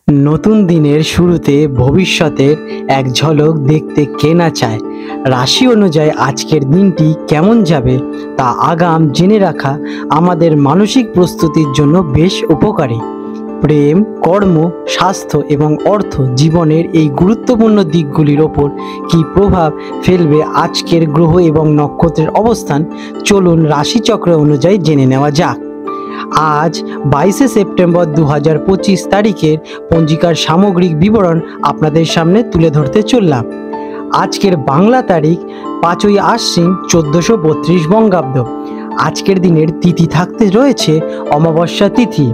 নতুন দিনের শুরুতে ভবিষ্যতের এক ঝলক দেখতে কে না চায়। রাশি অনুযায়ী আজকের দিনটি কেমন যাবে তা আগাম জেনে রাখা আমাদের মানসিক প্রস্তুতির জন্য বেশ উপকারী। প্রেম, কর্ম, স্বাস্থ্য এবং অর্থ জীবনের এই গুরুত্বপূর্ণ দিকগুলির ওপর কী প্রভাব ফেলবে আজকের গ্রহ এবং নক্ষত্রের অবস্থান, চলুন রাশিচক্র অনুযায়ী জেনে নেওয়া যাক। আজ 22শে সেপ্টেম্বর 2025 তারিখের পঞ্জিকার সামগ্রিক বিবরণ আপনাদের সামনে তুলে ধরতে চললাম। আজকের বাংলা তারিখ 5ই আশ্বিন 1432 বঙ্গাব্দ। আজকের দিনের তিথি থাকতে রয়েছে অমাবস্যা তিথি।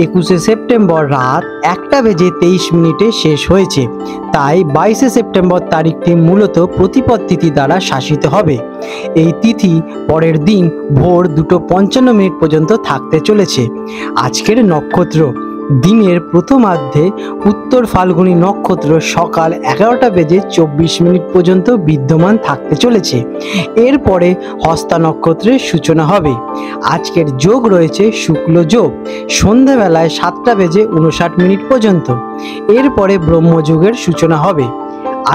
21শে সেপ্টেম্বর রাত 1:23 শেষ হয়েছে, তাই 22শে সেপ্টেম্বর তারিখটি মূলত প্রতিপদ তিথি দ্বারা শাসিত হবে। এই তিথি পরের দিন ভোর 2:55 পর্যন্ত থাকতে চলেছে। আজকের নক্ষত্র দিনের প্রথমার্ধে উত্তর ফাল্গুনী নক্ষত্র সকাল 11:24 পর্যন্ত বিদ্যমান থাকতে চলেছে। এরপরে হস্তা নক্ষত্রের সূচনা হবে। আজকের যোগ রয়েছে শুক্ল যোগ সন্ধ্যাবেলায় 7:59 পর্যন্ত। এরপরে ব্রহ্মযোগের সূচনা হবে।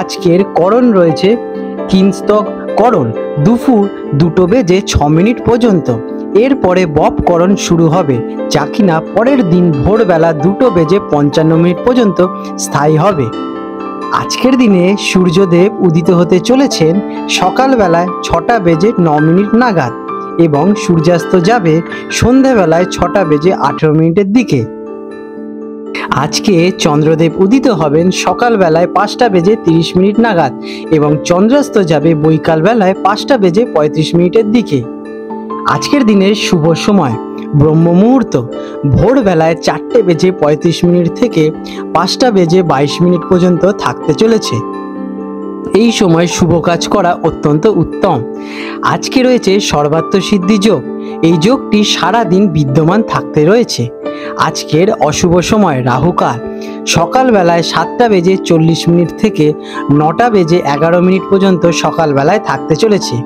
আজকের করণ রয়েছে কিংস্তক করণ দুপুর 2:06 পর্যন্ত। এরপরে বপকরণ শুরু হবে, যা কিনা পরের দিন ভোরবেলা 2:55 পর্যন্ত স্থায়ী হবে। আজকের দিনে সূর্যদেব উদিত হতে চলেছেন সকালবেলায় 6:09 নাগাদ এবং সূর্যাস্ত যাবে সন্ধ্যাবেলায় 6:18 দিকে। আজকে চন্দ্রদেব উদিত হবেন সকালবেলায় 5:30 নাগাদ এবং চন্দ্রাস্ত যাবে বৈকালবেলায় 5:35 দিকে। আজকের দিনের শুভ সময় ব্রহ্ম মুহূর্ত ভোরবেলায় 4:35 থেকে 5:22 পর্যন্ত থাকতে চলেছে। এই সময় শুভ কাজ করা অত্যন্ত উত্তম। আজকে রয়েছে সর্বাত্ম সিদ্ধি যোগ। এই যোগটি সারাদিন বিদ্যমান থাকতে রয়েছে। আজকের অশুভ সময় রাহুকাল সকালবেলায় 7:40 থেকে 9:11 পর্যন্ত সকালবেলায় থাকতে চলেছে।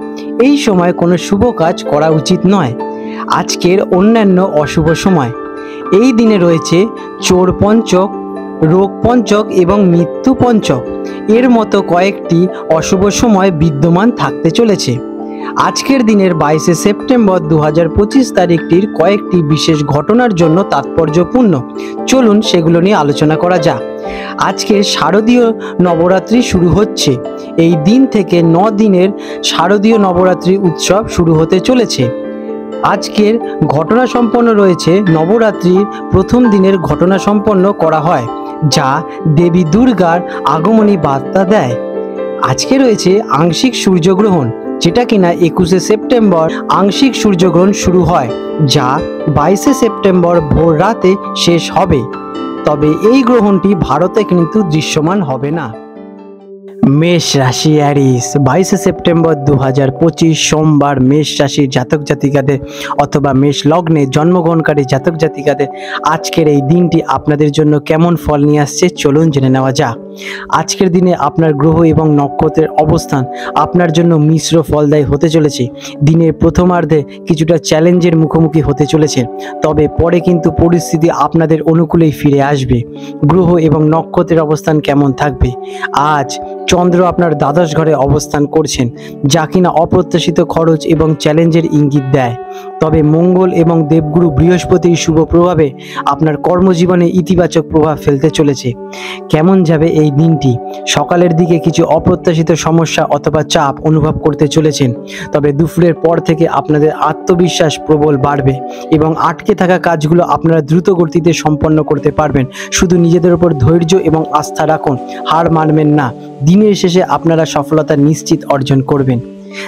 এই সময় কোনো শুভ কাজ করা উচিত নয়। আজকের অন্যান্য অশুভ সময় এই দিনে রয়েছে চোর পঞ্চক, রোগ পঞ্চক এবং মৃত্যু পঞ্চক এর মতো কয়েকটি অশুভ সময় বিদ্যমান থাকতে চলেছে। আজকের দিনের 22শে সেপ্টেম্বর 2025 তারিখটির কয়েকটি বিশেষ ঘটনার জন্য তাৎপর্যপূর্ণ। চলুন সেগুলো নিয়ে আলোচনা করা যাক। আজকে শারদীয় নবরাত্রি শুরু হচ্ছে। এই দিন থেকে 9 দিনের শারদীয় নবরাত্রি উৎসব শুরু হতে চলেছে। আজকের ঘটনা সম্পন্ন রয়েছে নবরাত্রির প্রথম দিনের ঘটনা সম্পন্ন করা হয়, যা দেবী দুর্গার আগমনী বার্তা দেয়। আজকে রয়েছে আংশিক সূর্যগ্রহণ, যেটা কিনা 21শে সেপ্টেম্বর আংশিক সূর্যগ্রহণ শুরু হয়, যা 22শে সেপ্টেম্বর ভোর রাতে শেষ হবে। তবে এই গ্রহণটি ভারতে কিন্তু দৃশ্যমান হবে না। মেষ রাশি অ্যারিস 22শে সেপ্টেম্বর 2025 সোমবার মেষ রাশির জাতক জাতিকাদের অথবা মেষ লগ্নে জন্মগ্রহণকারী জাতক জাতিকাদের আজকের এই দিনটি আপনাদের জন্য কেমন ফল নিয়ে আসছে চলুন জেনে নেওয়া যাক। আজকের দিনে আপনার গ্রহ এবং নক্ষত্রের অবস্থান আপনার জন্য মিশ্র ফলদায়ী হতে চলেছে। দিনের প্রথমার্ধে কিছুটা চ্যালেঞ্জের মুখোমুখি হতে চলেছে, তবে পরে কিন্তু পরিস্থিতি আপনাদের অনুকূলেই ফিরে আসবে। গ্রহ এবং নক্ষত্রের অবস্থান কেমন থাকবে? আজ চন্দ্র আপনার দ্বাদশ ঘরে অবস্থান করছেন, যা কিনা অপ্রত্যাশিত খরচ এবং চ্যালেঞ্জের ইঙ্গিত দেয়। তবে মঙ্গল এবং দেবগুরু বৃহস্পতির শুভ প্রভাবে আপনার কর্মজীবনে ইতিবাচক প্রভাব ফেলতে চলেছে। কেমন যাবে এই দিনটি? সকালের দিকে কিছু অপ্রত্যাশিত সমস্যা অথবা চাপ অনুভব করতে চলেছেন, তবে দুপুরের পর থেকে আপনাদের আত্মবিশ্বাস প্রবল বাড়বে এবং আটকে থাকা কাজগুলো আপনারা দ্রুত গতিতে সম্পন্ন করতে পারবেন। শুধু নিজেদের উপর ধৈর্য এবং আস্থা রাখুন, হার মানবেন না। দিনের শেষে আপনারা সফলতা নিশ্চিত অর্জন করবেন।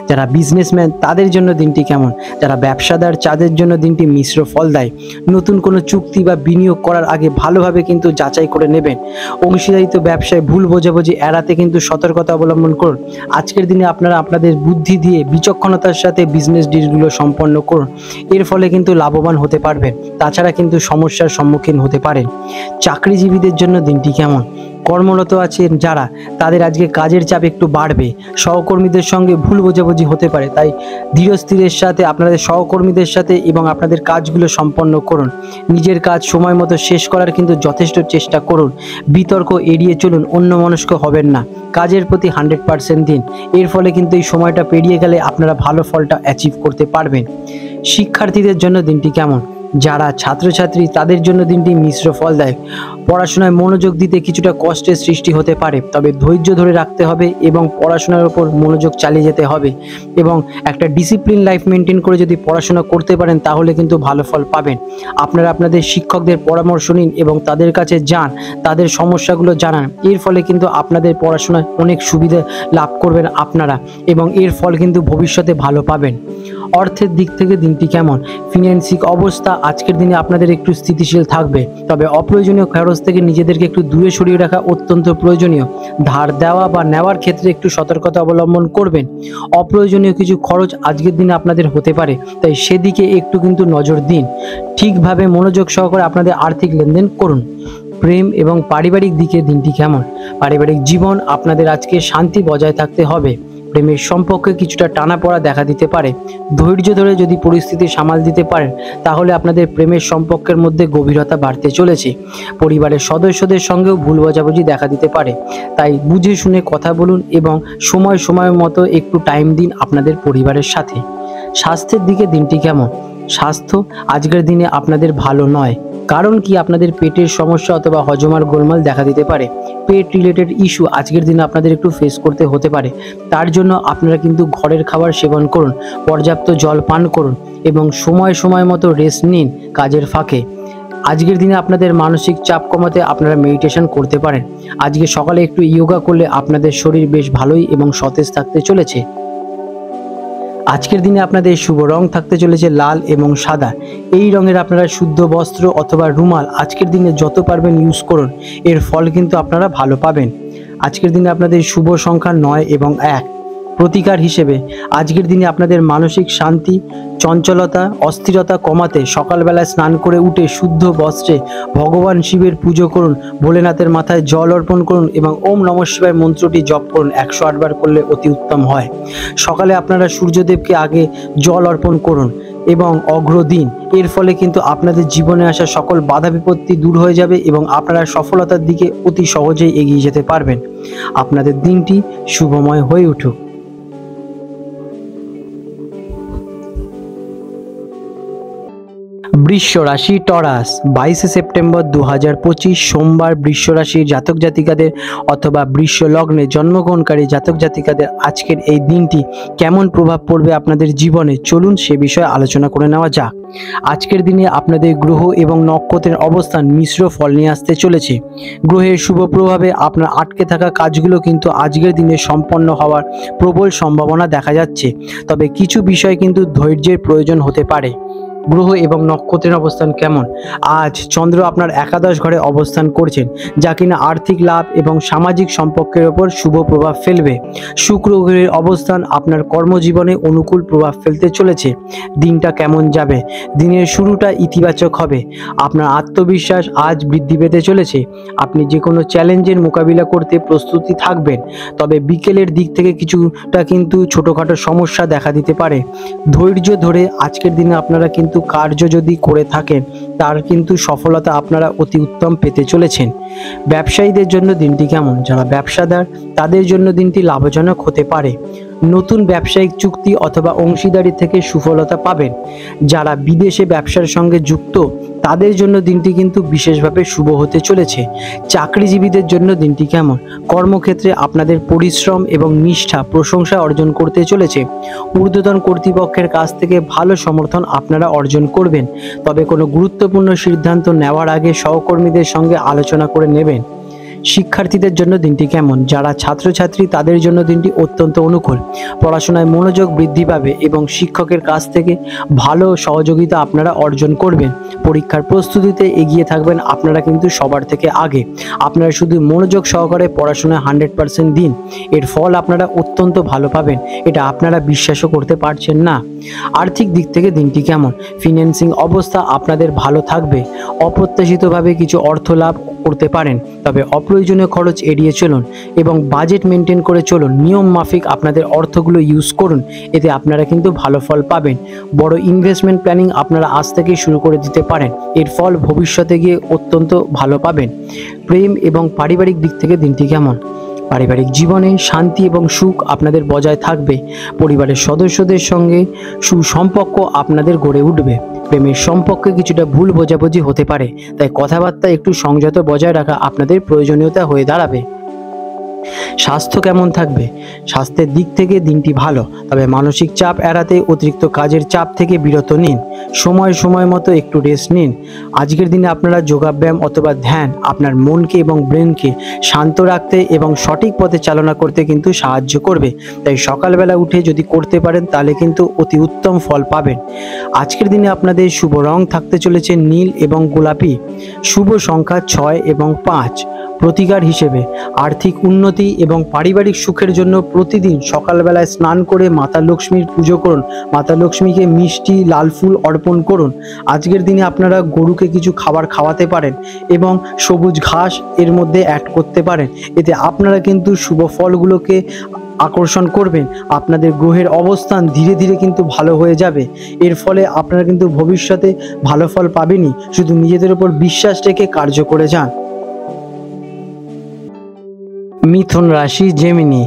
যারা বিজনেসম্যান তাদের জন্য দিনটি কেমন? যারা ব্যবসাদার তাদের জন্য দিনটি মিশ্র ফলদায়ী। নতুন কোনো চুক্তি বা বিনিয়োগ করার আগে ভালোভাবে কিন্তু যাচাই করে নেবেন। অংশীদারিত্ব ব্যবসায় ভুল বোঝাবুঝি এড়াতে কিন্তু সতর্কতা অবলম্বন করুন। আজকের দিনে আপনারা আপনাদের বুদ্ধি দিয়ে বিচক্ষণতার সাথে বিজনেস ডিলগুলো সম্পন্ন করুন। এর ফলে কিন্তু লাভবান হতে পারবেন। তাছাড়া কিন্তু সমস্যার সম্মুখীন হতে পারেন। চাকরিজীবীদের জন্য দিনটি কেমন? কর্মরত আছেন যারা, তাদের আজকে কাজের চাপ একটু বাড়বে। সহকর্মীদের সঙ্গে ভুল বোঝাবুঝি হতে পারে, তাই ধীরস্থিরের সাথে আপনাদের সহকর্মীদের সাথে এবং আপনাদের কাজগুলো সম্পন্ন করুন। নিজের কাজ সময় মতো শেষ করার কিন্তু যথেষ্ট চেষ্টা করুন। বিতর্ক এড়িয়ে চলুন, অন্যমনস্ক হবেন না। কাজের প্রতি 100% দিন। এর ফলে কিন্তু এই সময়টা পেরিয়ে গেলে আপনারা ভালো ফলটা অ্যাচিভ করতে পারবেন। শিক্ষার্থীদের জন্য দিনটি কেমন? যারা ছাত্রছাত্রী তাদের জন্য দিনটি মিশ্র ফলদায়ক। পড়াশোনায় মনোযোগ দিতে কিছুটা কষ্টের সৃষ্টি হতে পারে, তবে ধৈর্য ধরে রাখতে হবে এবং পড়াশোনার উপর মনোযোগ চালিয়ে যেতে হবে এবং একটা ডিসিপ্লিন লাইফ মেনটেন করে যদি পড়াশোনা করতে পারেন তাহলে কিন্তু ভালো ফল পাবেন। আপনারা আপনাদের শিক্ষকদের পরামর্শ নিন এবং তাদের কাছে যান, তাদের সমস্যাগুলো জানান। এর ফলে কিন্তু আপনাদের পড়াশোনায় অনেক সুবিধা লাভ করবেন আপনারা এবং এর ফল কিন্তু ভবিষ্যতে ভালো পাবেন। অর্থের দিক থেকে দিনটি কেমন? ফিনান্সিক অবস্থা আজকের দিনে আপনাদের একটু স্থিতিশীল থাকবে, তবে অপ্রয়োজনীয় খরচ থেকে নিজেদেরকে একটু দূরে সরিয়ে রাখা অত্যন্ত প্রয়োজনীয়। ধার দেওয়া বা নেওয়ার ক্ষেত্রে একটু সতর্কতা অবলম্বন করবেন। অপ্রয়োজনীয় কিছু খরচ আজকের দিনে আপনাদের হতে পারে, তাই সেদিকে একটু কিন্তু নজর দিন। ঠিকভাবে মনোযোগ সহকারে আপনাদের আর্থিক লেনদেন করুন। প্রেম এবং পারিবারিক দিকে দিনটি কেমন? পারিবারিক জীবন আপনাদের আজকে শান্তি বজায় থাকতে হবে। প্রেমের সম্পর্কে কিছুটা টানাপোড়া দেখা দিতে পারে। ধৈর্য ধরে যদি পরিস্থিতি সামাল দিতে পারেন তাহলে আপনাদের প্রেমের সম্পর্কের মধ্যে গভীরতা বাড়তে চলেছে। পরিবারের সদস্যদের সঙ্গেও ভুল বোঝাবুঝি দেখা দিতে পারে, তাই বুঝে শুনে কথা বলুন এবং সময় মতো একটু টাইম দিন আপনাদের পরিবারের সাথে। স্বাস্থ্যের দিকে দিনটি কেমন? স্বাস্থ্য আজকের দিনে আপনাদের ভালো নয়। কারণ কি? আপনাদের পেটের সমস্যা অথবা হজমার গোলমাল দেখা দিতে পারে। পেট রিলেটেড ইস্যু আজকের দিনে আপনাদের একটু ফেস করতে হতে পারে। তার জন্য আপনারা কিন্তু ঘরের খাবার সেবন করুন, পর্যাপ্ত জল পান করুন এবং সময় মতো রেস্ট নিন কাজের ফাঁকে। আজকের দিনে আপনাদের মানসিক চাপ কমাতে আপনারা মেডিটেশন করতে পারেন। আজকে সকালে একটু ইয়োগা করলে আপনাদের শরীর বেশ ভালোই এবং সতেজ থাকতে চলেছে। আজকের দিনে আপনাদের শুভ রং থাকতে চলেছে লাল এবং সাদা। এই রঙের আপনারা শুদ্ধ বস্ত্র অথবা রুমাল আজকের দিনে যত পারবেন ইউজ করুন, এর ফল কিন্তু আপনারা ভালো পাবেন। আজকের দিনে আপনাদের শুভ সংখ্যা 9 এবং 1। প্রতিকার হিসেবে আজকের দিনে আপনাদের মানসিক শান্তি, চঞ্চলতা, অস্থিরতা কমাতে সকালবেলায় স্নান করে উঠে শুদ্ধ বস্ত্রে ভগবান শিবের পুজো করুন, ভোলেনাথের মাথায় জল অর্পণ করুন এবং ওম নমঃ শিবায় মন্ত্রটি জপ করুন। 108 বার করলে অতি উত্তম হয়। সকালে আপনারা সূর্যদেবকে আগে জল অর্পণ করুন এবং অগ্র দিন। এর ফলে কিন্তু আপনাদের জীবনে আসা সকল বাধা বিপত্তি দূর হয়ে যাবে এবং আপনারা সফলতার দিকে অতি সহজেই এগিয়ে যেতে পারবেন। আপনাদের দিনটি শুভময় হয়ে উঠুক। বৃষ রাশি টরাস, 22 সেপ্টেম্বর 2025 সোমবার বৃষ রাশির জাতক জাতিকাদের অথবা বৃষ লগ্নে জন্মগ্রহণকারী জাতক জাতিকাদের আজকের এই দিনটি কেমন প্রভাব পড়বে আপনাদের জীবনে, চলুন সে বিষয়ে আলোচনা করে নেওয়া যাক। আজকের দিনে আপনাদের গ্রহ এবং নক্ষত্রের অবস্থান মিশ্র ফল নিয়ে আসতে চলেছে। গ্রহের শুভ প্রভাবে আপনার আটকে থাকা কাজগুলো কিন্তু আজকের দিনে সম্পন্ন হওয়ার প্রবল সম্ভাবনা দেখা যাচ্ছে, তবে কিছু বিষয় কিন্তু ধৈর্যের প্রয়োজন হতে পারে। গ্রহ এবং নক্ষত্রের অবস্থান কেমন? আজ চন্দ্র আপনার একাদশ ঘরে অবস্থান করছেন, যা কিনা আর্থিক লাভ এবং সামাজিক সম্পর্কের ওপর শুভ প্রভাব ফেলবে। শুক্র গ্রহের অবস্থান আপনার কর্মজীবনে অনুকূল প্রভাব ফেলতে চলেছে। দিনটা কেমন যাবে? দিনের শুরুটা ইতিবাচক হবে। আপনার আত্মবিশ্বাস আজ বৃদ্ধি পেতে চলেছে। আপনি যে কোনো চ্যালেঞ্জের মোকাবিলা করতে প্রস্তুতি থাকবেন, তবে বিকেলের দিক থেকে কিছুটা কিন্তু ছোটোখাটো সমস্যা দেখা দিতে পারে। ধৈর্য ধরে আজকের দিনে আপনারা কিন্তু কার্য যদি করে থাকেন তার কিন্তু সফলতা আপনারা অতি উত্তম পেতে চলেছেন। ব্যবসায়ীদের জন্য দিনটি কেমন? যারা ব্যবসাদার তাদের জন্য দিনটি লাভজনক হতে পারে। নতুন ব্যবসায়িক চুক্তি অথবা অংশীদারি থেকে সুফলতা পাবেন। যারা বিদেশে ব্যবসার সঙ্গে যুক্ত তাদের জন্য দিনটি কিন্তু বিশেষভাবে শুভ হতে চলেছে। চাকরিজীবীদের জন্য দিনটি কেমন? কর্মক্ষেত্রে আপনাদের পরিশ্রম এবং নিষ্ঠা প্রশংসা অর্জন করতে চলেছে। ঊর্ধ্বতন কর্তৃপক্ষের কাছ থেকে ভালো সমর্থন আপনারা অর্জন করবেন, তবে কোনো গুরুত্বপূর্ণ সিদ্ধান্ত নেওয়ার আগে সহকর্মীদের সঙ্গে আলোচনা করে নেবেন। শিক্ষার্থীদের জন্য দিনটি কেমন? যারা ছাত্রছাত্রী তাদের জন্য দিনটি অত্যন্ত অনুকূল। পড়াশোনায় মনোযোগ বৃদ্ধি পাবে এবং শিক্ষকের কাছ থেকে ভালো সহযোগিতা আপনারা অর্জন করবেন। পরীক্ষার প্রস্তুতিতে এগিয়ে থাকবেন আপনারা কিন্তু সবার থেকে আগে। আপনারা শুধু মনোযোগ সহকারে পড়াশোনায় 100% দিন, এর ফল আপনারা অত্যন্ত ভালো পাবেন। এটা আপনারা বিশ্বাসও করতে পারছেন না। আর্থিক দিক থেকে দিনটি কেমন? ফিন্যান্সিং অবস্থা আপনাদের ভালো থাকবে। অপ্রত্যাশিতভাবে কিছু অর্থ লাভ করতে পারেন, তবে অপ্রয়োজনীয় খরচ এড়িয়ে চলুন এবং বাজেট মেনটেন করে চলুন। নিয়ম মাফিক আপনাদের অর্থগুলো ইউজ করুন, এতে আপনারা কিন্তু ভালো ফল পাবেন। বড় ইনভেস্টমেন্ট প্ল্যানিং আপনারা আজ থেকেই শুরু করে দিতে পারেন, এর ফল ভবিষ্যতে গিয়ে অত্যন্ত ভালো পাবেন। প্রেম এবং পারিবারিক দিক থেকে দিনটি কেমন? পারিবারিক জীবনে শান্তি এবং সুখ আপনাদের বজায় থাকবে। পরিবারের সদস্যদের সঙ্গে সুসম্পর্ক আপনাদের গড়ে উঠবে। প্রেমের সম্পর্কে কিছুটা ভুল বোঝাবুঝি হতে পারে, তাই কথাবার্তা একটু সংযত বজায় রাখা আপনাদের প্রয়োজনীয়তা হয়ে দাঁড়াবে। স্বাস্থ্য কেমন থাকবে? স্বাস্থ্যের দিক থেকে দিনটি ভালো, তবে মানসিক চাপ এড়াতে অতিরিক্ত কাজের চাপ থেকে বিরত নিন। সময় মতো একটু রেস্ট নিন। আজকের দিনে আপনারা যোগাব্যায়াম অথবা ধ্যান আপনার মনকে এবং ব্রেনকে শান্ত রাখতে এবং সঠিক পথে চালনা করতে কিন্তু সাহায্য করবে। তাই সকালবেলা উঠে যদি করতে পারেন তাহলে কিন্তু অতি উত্তম ফল পাবেন। আজকের দিনে আপনাদের শুভ রং থাকতে চলেছে নীল এবং গোলাপি। শুভ সংখ্যা 6 এবং 5। প্রতিকার হিসেবে আর্থিক উন্নতি এবং পারিবারিক সুখের জন্য প্রতিদিন সকালবেলায় স্নান করে মাতা লক্ষ্মীর পুজো করুন। মাতা লক্ষ্মীকে মিষ্টি লাল ফুল অর্পণ করুন। আজকের দিনে আপনারা গরুকে কিছু খাবার খাওয়াতে পারেন এবং সবুজ ঘাস এর মধ্যে অ্যাড করতে পারেন। এতে আপনারা কিন্তু শুভ ফলগুলোকে আকর্ষণ করবেন। আপনাদের গ্রহের অবস্থান ধীরে ধীরে কিন্তু ভালো হয়ে যাবে। এর ফলে আপনারা কিন্তু ভবিষ্যতে ভালো ফল পাবেনই, শুধু নিজেদের উপর বিশ্বাস রেখে কার্য করে যান। মিথুন রাশি জেমিনি,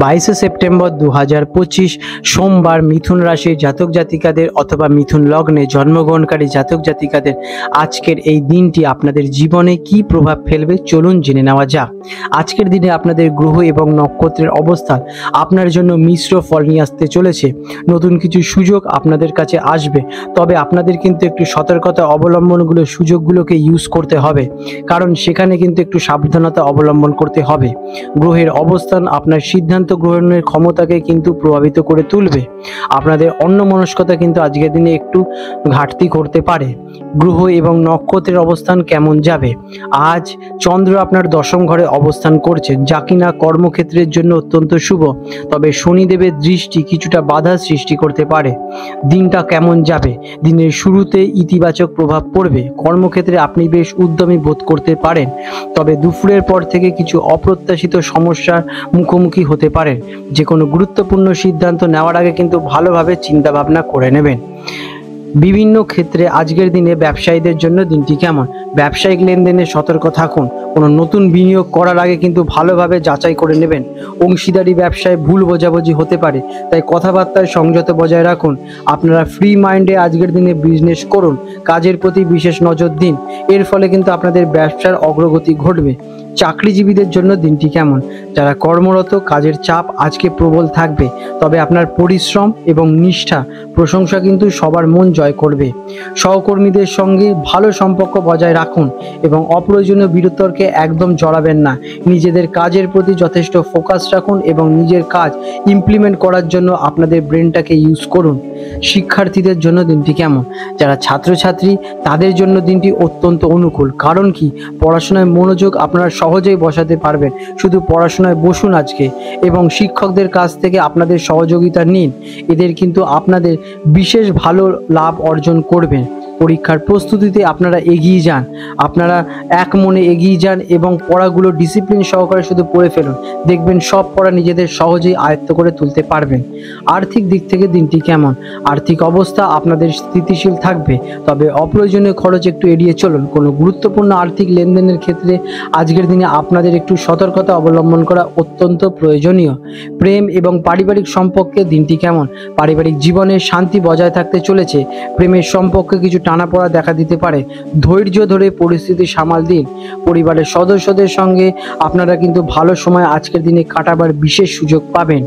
22 সেপ্টেম্বর 2025 সোমবার মিথুন রাশির জাতক জাতিকাদের অথবা মিথুন লগ্নে জন্মগ্রহণকারী জাতক জাতিকাদের আজকের এই দিনটি আপনাদের জীবনে কি প্রভাব ফেলবে চলুন জেনে নেওয়া যাক। আজকের দিনে আপনাদের গ্রহ এবং নক্ষত্রের অবস্থান আপনার জন্য মিশ্র ফল নিয়ে আসতে চলেছে। নতুন কিছু সুযোগ আপনাদের কাছে আসবে, তবে আপনাদের কিন্তু একটু সতর্কতা অবলম্বনগুলো সুযোগগুলোকে ইউজ করতে হবে, কারণ সেখানে কিন্তু একটু সাবধানতা অবলম্বন করতে হবে। গ্রহের অবস্থান আপনার সিদ্ধান্ত গ্রহণের ক্ষমতাকে কিন্তু প্রভাবিত করে তুলবে। আপনাদের অন্যমনস্কতা কিন্তু আজকের দিনে একটু ঘাটতি করতে পারে। গ্রহ এবং নক্ষত্রের অবস্থান কেমন যাবে? আজ চন্দ্র আপনার দশম ঘরে অবস্থান করছেন, যা কিনা কর্মক্ষেত্রের জন্য অত্যন্ত শুভ, তবে শনিদেবের দৃষ্টি কিছুটা বাধা সৃষ্টি করতে পারে। দিনটা কেমন যাবে? দিনের শুরুতে ইতিবাচক প্রভাব পড়বে। কর্মক্ষেত্রে আপনি বেশ উদ্যমী বোধ করতে পারেন, তবে দুপুরের পর থেকে কিছু অপ্রত্যাশিত সমস্যার মুখোমুখি হতে পারেন। যে কোনো গুরুত্বপূর্ণ সিদ্ধান্ত নেওয়ার আগে কিন্তু ভালোভাবে চিন্তা ভাবনা করে নেবেন। বিভিন্ন ক্ষেত্রে আজকের দিনে ব্যবসায়ীদের জন্য দিনটি কেমন? ব্যবসায়িক লেনদেনে সতর্ক থাকুন। কোনো নতুন বিনিয়োগ করার আগে কিন্তু ভালোভাবে যাচাই করে নেবেন। অংশীদারি ব্যবসায় ভুল বোঝাবুঝি হতে পারে, তাই কথাবার্তায় সংযত বজায় রাখুন। আপনারা ফ্রি মাইন্ডে আজকের দিনে বিজনেস করুন, কাজের প্রতি বিশেষ নজর দিন। এর ফলে কিন্তু আপনাদের ব্যবসার অগ্রগতি ঘটবে। চাকরিজীবীদের জন্য দিনটি কেমন? যারা কর্মরত কাজের চাপ আজকে প্রবল থাকবে, তবে আপনার পরিশ্রম এবং নিষ্ঠা প্রশংসা কিন্তু সবার মন জয় করবে। সহকর্মীদের সঙ্গে ভালো সম্পর্ক বজায় রাখুন এবং অপ্রয়োজনীয় বিতর্কে একদম জড়াবেন না। নিজেদের কাজের প্রতি যথেষ্ট ফোকাস রাখুন এবং নিজের কাজ ইমপ্লিমেন্ট করার জন্য আপনাদের ব্রেনটাকে ইউজ করুন। শিক্ষার্থীদের জন্য দিনটি কেমন? যারা ছাত্রছাত্রী তাদের জন্য দিনটি অত্যন্ত অনুকূল। কারণ কি? পড়াশোনায় মনোযোগ আপনারা সহজেই বসাতে পারবেন। শুধু পড়াশোনায় বসুন আজকে এবং শিক্ষকদের কাছ থেকে আপনাদের সহযোগিতা নিন। এদের কিন্তু আপনাদের বিশেষ ভালো লাভ অর্জন করবেন। পরীক্ষার প্রস্তুতিতে আপনারা এগিয়ে যান। আপনারা এক মনে এগিয়ে যান এবং পড়াগুলো ডিসিপ্লিন সহকারে শুধু পড়ে ফেলুন। দেখবেন সব পড়া নিজেদের সহজেই আয়ত্ত করে তুলতে পারবেন। আর্থিক দিক থেকে দিনটি কেমন? আর্থিক অবস্থা আপনাদের স্থিতিশীল থাকবে, তবে অপ্রয়োজনীয় খরচ একটু এড়িয়ে চলুন। কোনো গুরুত্বপূর্ণ আর্থিক লেনদেনের ক্ষেত্রে আজকের দিনে আপনাদের একটু সতর্কতা অবলম্বন করা অত্যন্ত প্রয়োজনীয়। প্রেম এবং পারিবারিক সম্পর্কে দিনটি কেমন? পারিবারিক জীবনে শান্তি বজায় থাকতে চলেছে। প্রেমের সম্পর্কে কিছু টানাপোড়া দেখা দিতে পারে। ধৈর্য ধরে পরিস্থিতি সামাল দিন। পরিবারের সদস্যদের সঙ্গে আপনারা কিন্তু ভালো সময় আজকের দিনে কাটাবার বিশেষ সুযোগ পাবেন।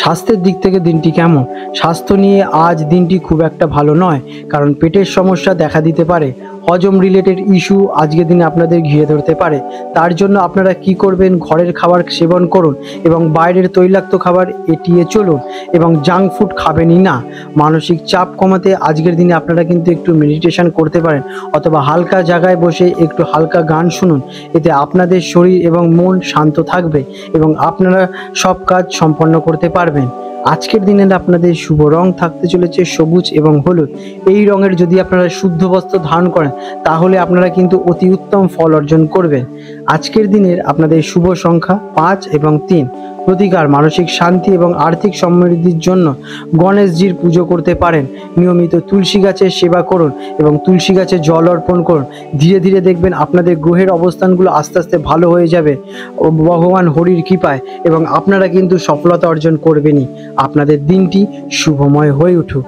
স্বাস্থ্যের দিক থেকে দিনটি কেমন? স্বাস্থ্য নিয়ে আজ দিনটি খুব একটা ভালো নয়, কারণ পেটের সমস্যা দেখা দিতে পারে। হজম রিলেটেড ইস্যু আজকের দিনে আপনাদের ঘিরে ধরতে পারে। তার জন্য আপনারা কি করবেন? ঘরের খাবার সেবন করুন এবং বাইরের তৈলাক্ত খাবার এড়িয়ে চলুন এবং জাঙ্ক ফুড খাবেনই না। মানসিক চাপ কমাতে আজকের দিনে আপনারা কিন্তু একটু মেডিটেশন করতে পারেন অথবা হালকা জায়গায় বসে একটু হালকা গান শুনুন। এতে আপনাদের শরীর এবং মন শান্ত থাকবে এবং আপনারা সব কাজ সম্পন্ন করতে পারবেন। আজকের দিনে আপনাদের শুভ রং থাকতে চলেছে সবুজ এবং হলুদ। এই রঙের যদি আপনারা শুদ্ধ বস্ত্র ধারণ করেন তাহলে আপনারা কিন্তু অতি উত্তম ফল অর্জন করবেন। আজকের দিনের আপনাদের শুভ সংখ্যা 5 এবং 3। প্রতিকার মানসিক শান্তি এবং আর্থিক সমৃদ্ধির জন্য গণেশজির পুজো করতে পারেন। নিয়মিত তুলসী গাছের সেবা করুন এবং তুলসী গাছে জল অর্পণ করুন। ধীরে ধীরে দেখবেন আপনাদের গ্রহের অবস্থানগুলো আস্তে আস্তে ভালো হয়ে যাবে ও ভগবান হরির কৃপায়, এবং আপনারা কিন্তু সফলতা অর্জন করবেনই। আপনাদের দিনটি শুভময় হয়ে উঠুক।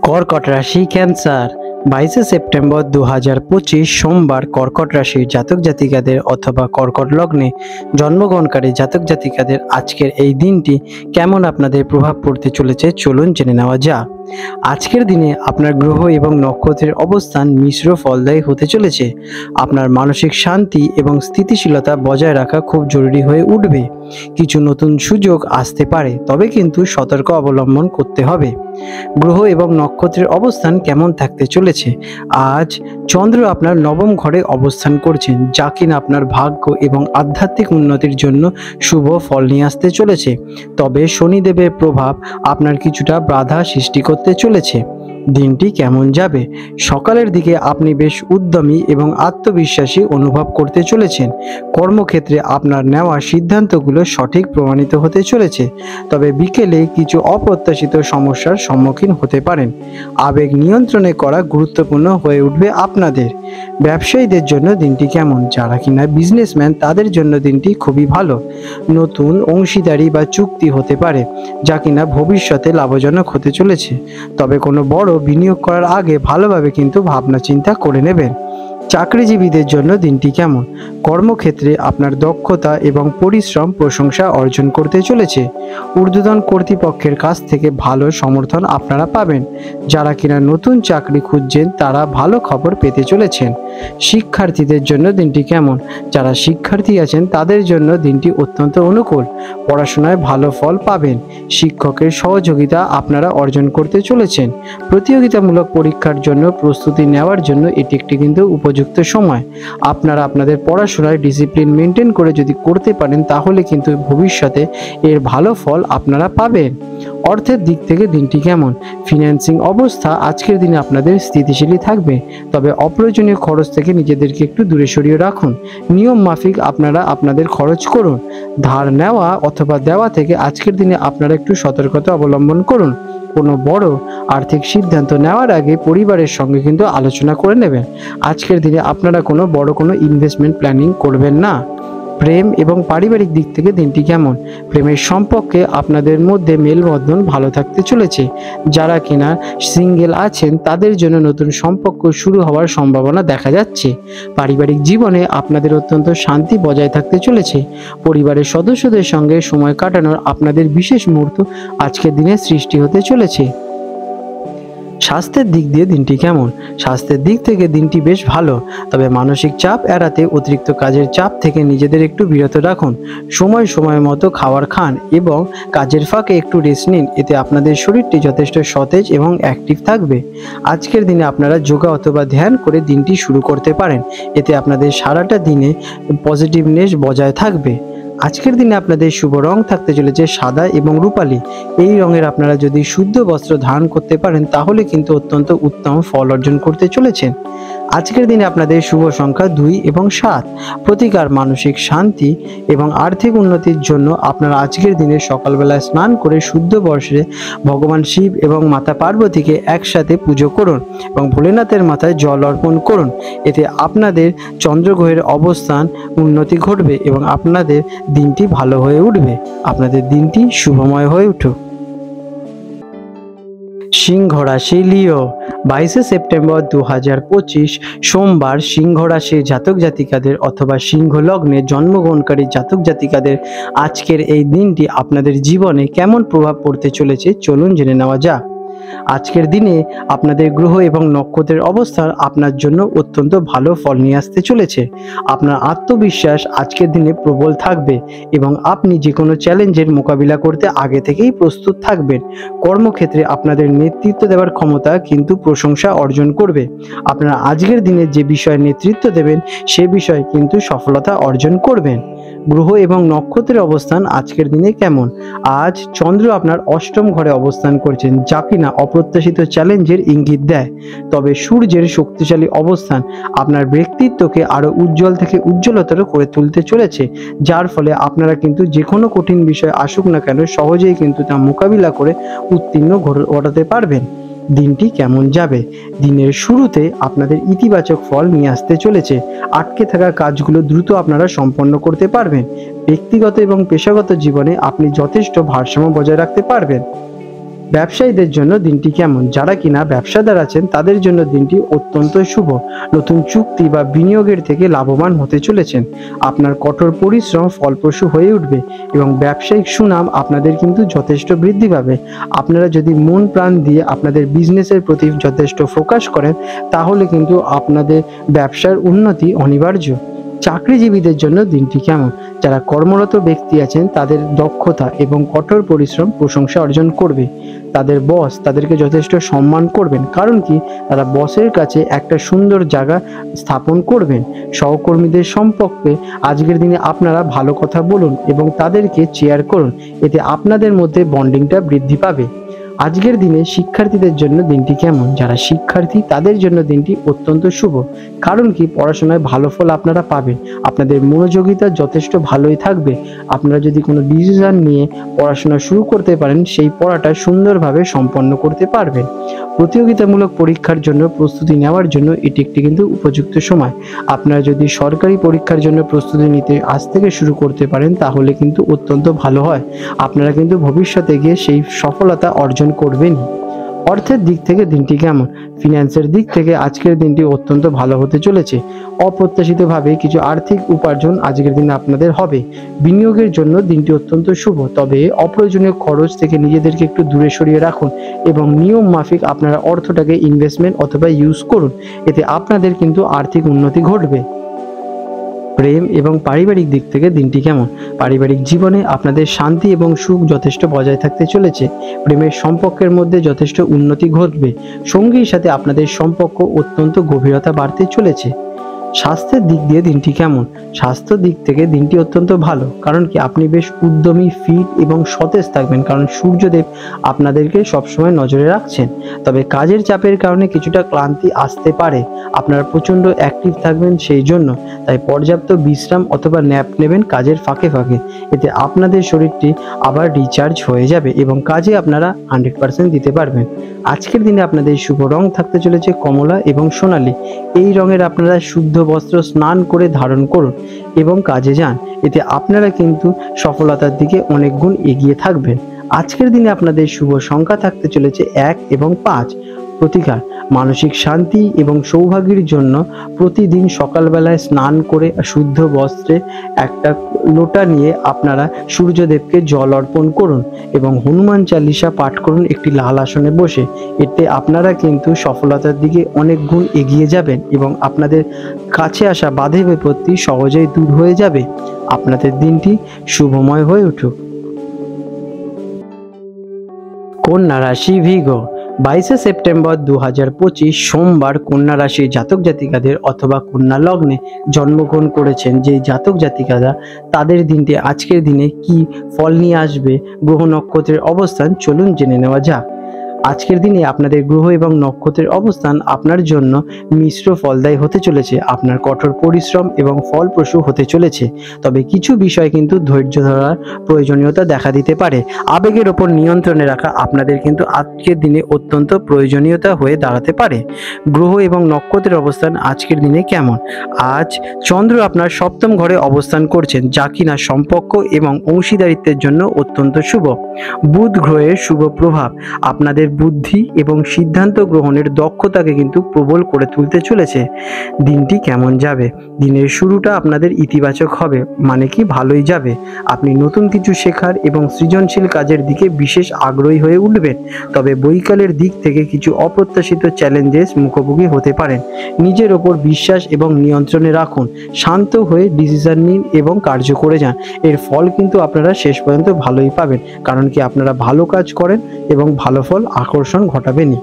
কর্কট রাশি, ক্যান্সার। 22 সেপ্টেম্বর 2025 সোমবার কর্কট রাশির জাতক জাতিকাদের অথবা কর্কট লগ্নে জন্মগ্রহণকারী জাতক জাতিকাদের আজকের এই দিনটি কেমন আপনাদের প্রভাব পড়তে চলেছে চলুন জেনে নেওয়া যাক। আজকের দিনে আপনার গ্রহ এবং নক্ষত্রের অবস্থান মিশ্র ফলদায়ী হতে চলেছে। আপনার মানসিক শান্তি এবং স্থিতিশীলতা বজায় রাখা খুব জরুরি হয়ে উঠবে। কিছু নতুন সুযোগ আসতে পারে, তবে কিন্তু সতর্ক অবলম্বন করতে হবে। গ্রহ এবং নক্ষত্রের অবস্থান কেমন থাকতে চলেছে? আজ চন্দ্র আপনার নবম ঘরে অবস্থান করছেন, যা কিনা আপনার ভাগ্য এবং আধ্যাত্মিক উন্নতির জন্য শুভ ফল নিয়ে আসতে চলেছে। তবে শনিদেবের প্রভাব আপনার কিছুটা বাধা সৃষ্টি করতে চলেছে। দিনটি কেমন যাবে? সকালের দিকে আপনি বেশ উদ্যমী এবং আত্মবিশ্বাসী অনুভব করতে চলেছেন। কর্মক্ষেত্রে আপনার নেওয়া সিদ্ধান্তগুলো সঠিক প্রমাণিত হতে চলেছে, তবে বিকেলে কিছু অপ্রত্যাশিত সমস্যার সম্মুখীন হতে পারেন। আবেগ নিয়ন্ত্রণে করা গুরুত্বপূর্ণ হয়ে উঠবে আপনাদের। ব্যবসায়ীদের জন্য দিনটি কেমন? যারা কিনা বিজনেসম্যান তাদের জন্য দিনটি খুবই ভালো। নতুন অংশীদারি বা চুক্তি হতে পারে, যা কিনা ভবিষ্যতে লাভজনক হতে চলেছে। তবে কোনো বড় বিনিয়োগ করার আগে ভালোভাবে কিন্তু ভাবনা চিন্তা করে নেবেন। চাকরিজীবীদের জন্য দিনটি কেমন? কর্মক্ষেত্রে আপনার দক্ষতা এবং পরিশ্রম প্রশংসা অর্জন করতে চলেছে। ঊর্ধ্বতন কর্তৃপক্ষের কাছ থেকে ভালো সমর্থন আপনারা পাবেন। যারা কিনা নতুন চাকরি খুঁজছেন তারা ভালো খবর পেতে চলেছেন। শিক্ষার্থীদের জন্য দিনটি কেমন? যারা শিক্ষার্থী আছেন তাদের জন্য দিনটি অত্যন্ত অনুকূল। পড়াশোনায় ভালো ফল পাবেন। শিক্ষকের সহযোগিতা আপনারা অর্জন করতে চলেছেন। প্রতিযোগিতামূলক পরীক্ষার জন্য প্রস্তুতি নেওয়ার জন্য এটি একটি কিন্তু উপযুক্ত সময়। আপনারা আপনাদের পড়াশোনায় ডিসিপ্লিন মেনটেন করে যদি করতে পারেন তাহলে কিন্তু ভবিষ্যতে এর ভালো ফল আপনারা পাবেন। অর্থের দিক থেকে দিনটি কেমন? ফিন্যান্সিং অবস্থা আজকের দিনে আপনাদের স্থিতিশীলই থাকবে, তবে অপ্রয়োজনীয় খরচ থেকে নিজেদেরকে একটু দূরে সরিয়ে রাখুন। নিয়ম মাফিক আপনারা আপনাদের খরচ করুন। ধার নেওয়া অথবা দেওয়া থেকে আজকের দিনে আপনারা একটু সতর্কতা অবলম্বন করুন। কোনো বড় আর্থিক সিদ্ধান্ত নেওয়ার আগে পরিবারের সঙ্গে কিন্তু আলোচনা করে নেবেন। আজকের দিনে আপনারা কোনো বড় কোনো ইনভেস্টমেন্ট প্ল্যানিং করবেন না। প্রেম এবং পারিবারিক দিক থেকে দিনটি কেমন? প্রেমের সম্পর্কে আপনাদের মধ্যে মেলবন্ধন ভালো থাকতে চলেছে। যারা কিনা সিঙ্গেল আছেন তাদের জন্য নতুন সম্পর্ক শুরু হওয়ার সম্ভাবনা দেখা যাচ্ছে। পারিবারিক জীবনে আপনাদের অত্যন্ত শান্তি বজায় থাকতে চলেছে। পরিবারের সদস্যদের সঙ্গে সময় কাটানোর আপনাদের বিশেষ মুহূর্ত আজকের দিনে সৃষ্টি হতে চলেছে। স্বাস্থ্যের দিক দিয়ে দিনটি কেমন? স্বাস্থ্যের দিক থেকে দিনটি বেশ ভালো, তবে মানসিক চাপ এড়াতে অতিরিক্ত কাজের চাপ থেকে নিজেদের একটু বিরত রাখুন। সময় সময় মতো খাবার খান এবং কাজের ফাঁকে একটু রেস্ট নিন। এতে আপনাদের শরীরটি যথেষ্ট সতেজ এবং অ্যাক্টিভ থাকবে। আজকের দিনে আপনারা যোগা অথবা ধ্যান করে দিনটি শুরু করতে পারেন। এতে আপনাদের সারাটা দিনে পজিটিভনেস বজায় থাকবে। আজকের দিনে আপনাদের শুভ রং থাকতে চলেছে সাদা এবং রূপালী। এই রঙের আপনারা যদি শুদ্ধ বস্ত্র ধারণ করতে পারেন তাহলে কিন্তু অত্যন্ত উত্তম ফল অর্জন করতে চলেছেন। আজকের দিনে আপনাদের শুভ সংখ্যা 2 এবং 7। প্রতিকার মানসিক শান্তি এবং আর্থিক উন্নতির জন্য আপনারা আজকের দিনে সকালবেলায় স্নান করে শুদ্ধ বর্ষে ভগবান শিব এবং মাতা পার্বতীকে একসাথে পুজো করুন এবং ভোলেনাথের মাথায় জল অর্পণ করুন। এতে আপনাদের চন্দ্রগ্রহের অবস্থান উন্নতি ঘটবে এবং আপনাদের দিনটি ভালো হয়ে উঠবে। আপনাদের দিনটি শুভময় হয়ে উঠুক। সিংহ রাশি, লিও। 22 সেপ্টেম্বর 2025 সোমবার সিংহ রাশির জাতক জাতিকাদের অথবা সিংহ লগ্নে জন্মগ্রহণকারী জাতক জাতিকাদের আজকের এই দিনটি আপনাদের জীবনে কেমন প্রভাব পড়তে চলেছে চলুন জেনে নেওয়া যাক। আজকের দিনে আপনাদের গ্রহ এবং নক্ষত্রের অবস্থান আপনার জন্য অত্যন্ত ভালো ফল নিয়ে আসতে চলেছে। আপনার আত্মবিশ্বাস আজকের দিনে প্রবল থাকবে এবং আপনি যে কোনো চ্যালেঞ্জের মোকাবিলা করতে আগে থেকেই প্রস্তুত থাকবেন। কর্মক্ষেত্রে আপনাদের নেতৃত্ব দেওয়ার ক্ষমতা কিন্তু প্রশংসা অর্জন করবে। আপনারা আজকের দিনে যে বিষয়ে নেতৃত্ব দেবেন সে বিষয়ে কিন্তু সফলতা অর্জন করবেন। গ্রহ এবং নক্ষত্রের অবস্থান আজকের দিনে কেমন? আজ চন্দ্র আপনার অষ্টম ঘরে অবস্থান করছেন, যা কিনা অপ্রত্যাশিত চ্যালেঞ্জের ইঙ্গিত দেয়। তবে সূর্যের শক্তিশালী অবস্থান আপনার ব্যক্তিত্বকে আরো উজ্জ্বল থেকে উজ্জ্বলতর করে তুলতে চলেছে, যার ফলে আপনারা কিন্তু যে কোনো কঠিন বিষয় আসুক না কেন সহজেই কিন্তু তা মোকাবিলা করে উত্তীর্ণ ঘটাতে পারবেন। দিনটি কেমন যাবে? দিনের শুরুতে আপনাদের ইতিবাচক ফল নিয়ে আসতে চলেছে। আটকে থাকা কাজগুলো দ্রুত আপনারা সম্পন্ন করতে পারবেন। ব্যক্তিগত এবং পেশাগত জীবনে আপনি যথেষ্ট ভারসাম্য বজায় রাখতে পারবেন। ব্যবসায়ীদের জন্য দিনটি কেমন? যারা কিনা ব্যবসাদার আছেন তাদের জন্য দিনটি অত্যন্ত শুভ। নতুন চুক্তি বা বিনিয়োগের থেকে লাভবান হতে চলেছেন। আপনার কঠোর পরিশ্রম ফলপ্রসূ হয়ে উঠবে এবং ব্যবসায়িক সুনাম আপনাদের কিন্তু যথেষ্ট বৃদ্ধি পাবে। আপনারা যদি মন প্রাণ দিয়ে আপনাদের বিজনেসের প্রতি যথেষ্ট ফোকাস করেন তাহলে কিন্তু আপনাদের ব্যবসার উন্নতি অনিবার্য। চাকরিজীবীদের জন্য দিনটি কেমন? যারা কর্মরত ব্যক্তি আছেন তাদের দক্ষতা এবং কঠোর পরিশ্রম প্রশংসা অর্জন করবে। তাদের বস তাদেরকে যথেষ্ট সম্মান করবেন, কারণ কি তারা বসের কাছে একটা সুন্দর জায়গা স্থাপন করবেন। সহকর্মীদের সম্পর্কে আজকের দিনে আপনারা ভালো কথা বলুন এবং তাদেরকে চেয়ার করুন, এতে আপনাদের মধ্যে বন্ডিংটা বৃদ্ধি পাবে। আজকের দিনে শিক্ষার্থীদের জন্য দিনটি কেমন? যারা শিক্ষার্থী তাদের জন্য দিনটি অত্যন্ত শুভ, কারণ কি পড়াশোনায় ভালো ফল আপনারা পাবেন। আপনাদের মনোযোগিতা যথেষ্ট ভালোই থাকবে। আপনারা যদি কোনো ডিসিশন নিয়ে পড়াশোনা শুরু করতে পারেন সেই পড়াটা সুন্দরভাবে সম্পন্ন করতে পারবেন। প্রতিযোগিতামূলক পরীক্ষার জন্য প্রস্তুতি নেওয়ার জন্য এটি একটি কিন্তু উপযুক্ত সময়। আপনারা যদি সরকারি পরীক্ষার জন্য প্রস্তুতি নিতে আজ থেকে শুরু করতে পারেন তাহলে কিন্তু অত্যন্ত ভালো হয়। আপনারা কিন্তু ভবিষ্যতে গিয়ে সেই সফলতা অর্জন করবেনই। অর্থের দিক থেকে দিনটি কেমন? ফিন্যান্সের দিক থেকে আজকের দিনটি অত্যন্ত ভালো হতে চলেছে। অপ্রত্যাশিতভাবে কিছু আর্থিক উপার্জন আজকের দিনে আপনাদের হবে। বিনিয়োগের জন্য দিনটি অত্যন্ত শুভ, তবে অপ্রয়োজনীয় খরচ থেকে নিজেদেরকে একটু দূরে সরিয়ে রাখুন এবং নিয়ম মাফিক আপনারা অর্থটাকে ইনভেস্টমেন্ট অথবা ইউজ করুন, এতে আপনাদের কিন্তু আর্থিক উন্নতি ঘটবে। প্রেম এবং পারিবারিক দিক থেকে দিনটি কেমন? পারিবারিক জীবনে আপনাদের শান্তি এবং সুখ যথেষ্ট বজায় থাকতে চলেছে। প্রেমের সম্পর্কের মধ্যে যথেষ্ট উন্নতি ঘটবে। সঙ্গীর সাথে আপনাদের সম্পর্ক অত্যন্ত গভীরতা বাড়তে চলেছে। স্বাস্থ্যের দিক দিয়ে দিনটি কেমন? স্বাস্থ্য দিক থেকে দিনটি অত্যন্ত ভালো, কারণ কি আপনি বেশ উদ্যমী, ফিট এবং সতেজ থাকবেন, কারণ সূর্যদেব আপনাদেরকে সবসময় নজরে রাখছেন। তবে কাজের চাপের কারণে কিছুটা ক্লান্তি আসতে পারে। আপনারা প্রচণ্ড অ্যাক্টিভ থাকবেন, সেই জন্য তাই পর্যাপ্ত বিশ্রাম অথবা ন্যাপ নেবেন কাজের ফাঁকে ফাঁকে, এতে আপনাদের শরীরটি আবার রিচার্জ হয়ে যাবে এবং কাজে আপনারা 100% দিতে পারবেন। আজকের দিনে আপনাদের শুভ রং থাকতে চলেছে কমলা এবং সোনালী। এই রঙের আপনারা শুদ্ধ বস্ত্র স্নান করে ধারণ করুন এবং কাজে যান, এতে আপনারা কিন্তু সফলতার দিকে অনেক গুণ এগিয়ে থাকবেন। আজকের দিনে আপনাদের শুভ সংখ্যা থাকতে চলেছে 1 এবং 5। প্রতিকার: মানসিক শান্তি এবং সৌভাগ্যের জন্য প্রতিদিন সকালবেলায় স্নান করে শুদ্ধ বস্ত্রে একটা লোটা নিয়ে আপনারা সূর্যদেবকে জল অর্পণ করুন এবং হনুমান চালিসা পাঠ করুন একটি লাল আসনে বসে। এতে আপনারা কিন্তু সফলতার দিকে অনেক গুণ এগিয়ে যাবেন এবং আপনাদের কাছে আসা বাধা বিপত্তি সহজেই দূর হয়ে যাবে। আপনাদের দিনটি শুভময় হয়ে উঠুক। কন্যা রাশি ভিগ, 22 সেপ্টেম্বর 2025 সোমবার কন্যা রাশির জাতক জাতিকাদের অথবা কন্যা লগ্নে জন্মগ্রহণ করেছেন যে জাতক জাতিকারা, তাদের দিনটি আজকের দিনে কি ফল নিয়ে আসবে, গ্রহ নক্ষত্রের অবস্থান চলুন জেনে নেওয়া যাক। আজকের দিনে আপনাদের গ্রহ এবং নক্ষত্রের অবস্থান আপনার জন্য মিশ্র ফলদায়ী হতে চলেছে। আপনার কঠোর পরিশ্রম এবং ফলপ্রসূ হতে চলেছে, তবে কিছু বিষয় কিন্তু ধৈর্য ধরার প্রয়োজনীয়তা দেখা দিতে পারে। আবেগের ওপর নিয়ন্ত্রণে রাখা আপনাদের কিন্তু আজকের দিনে অত্যন্ত প্রয়োজনীয়তা হয়ে দাঁড়াতে পারে। গ্রহ এবং নক্ষত্রের অবস্থান আজকের দিনে কেমন? আজ চন্দ্র আপনার সপ্তম ঘরে অবস্থান করছেন, যা কিনা সম্পর্ক এবং অংশীদারিত্বের জন্য অত্যন্ত শুভ। বুধ গ্রহের শুভ প্রভাব আপনাদের বুদ্ধি এবং সিদ্ধান্ত গ্রহণের দক্ষতাকে কিন্তু প্রবল করে তুলতে চলেছে। দিনটি কেমন যাবে? দিনের শুরুটা আপনাদের ইতিবাচক হবে, মানে কি ভালোই যাবে। আপনি নতুন কিছু শেখার এবং সৃজনশীল কাজের দিকে বিশেষ আগ্রহী হয়ে উঠবেন, তবে বৈকালের দিক থেকে কিছু অপ্রত্যাশিত চ্যালেঞ্জেস মুখোমুখি হতে পারেন। নিজের ওপর বিশ্বাস এবং নিয়ন্ত্রণে রাখুন, শান্ত হয়ে ডিসিশন নিন এবং কার্য করে যান। এর ফল কিন্তু আপনারা শেষ পর্যন্ত ভালোই পাবেন, কারণ কি আপনারা ভালো কাজ করেন এবং ভালো ফল আকর্ষণ ঘটাবেনই।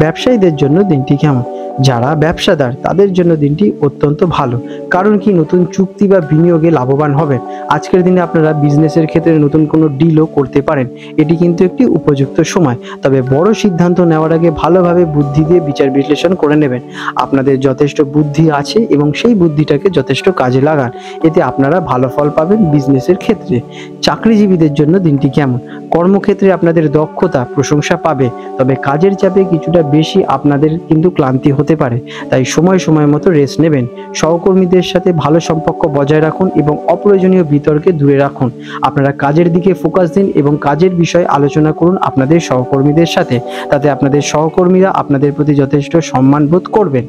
ব্যবসায়ীদের জন্য দিনটি কেমন? যারা ব্যবসাদার তাদের জন্য দিনটি অত্যন্ত ভালো, কারণ কি নতুন চুক্তি বা বিনিয়োগে লাভবান হবেন। আজকের দিনে আপনারা বিজনেসের ক্ষেত্রে নতুন কোনো ডিলও করতে পারেন, এটি কিন্তু একটি উপযুক্ত সময়। তবে বড় সিদ্ধান্ত নেওয়ার আগে ভালোভাবে বুদ্ধি দিয়ে বিচার বিশ্লেষণ করে নেবেন। আপনাদের যথেষ্ট বুদ্ধি আছে এবং সেই বুদ্ধিটাকে যথেষ্ট কাজে লাগান, এতে আপনারা ভালো ফল পাবেন বিজনেসের ক্ষেত্রে। চাকরিজীবীদের জন্য দিনটি কেমন? কর্মক্ষেত্রে আপনাদের দক্ষতা প্রশংসা পাবে, তবে কাজের চাপে কিছুটা বেশি আপনাদের কিন্তু ক্লান্তি হতে পারে, তাই সময় সময় মতো রেস্ট নেবেন। সহকর্মীদের সাথে ভালো সম্পর্ক বজায় রাখুন এবং অপ্রয়োজনীয় বিতর্কে দূরে রাখুন। আপনারা কাজের দিকে ফোকাস দিন এবং কাজের বিষয়ে আলোচনা করুন আপনাদের সহকর্মীদের সাথে, তাতে আপনাদের সহকর্মীরা আপনাদের প্রতি যথেষ্ট সম্মান বোধ করবেন।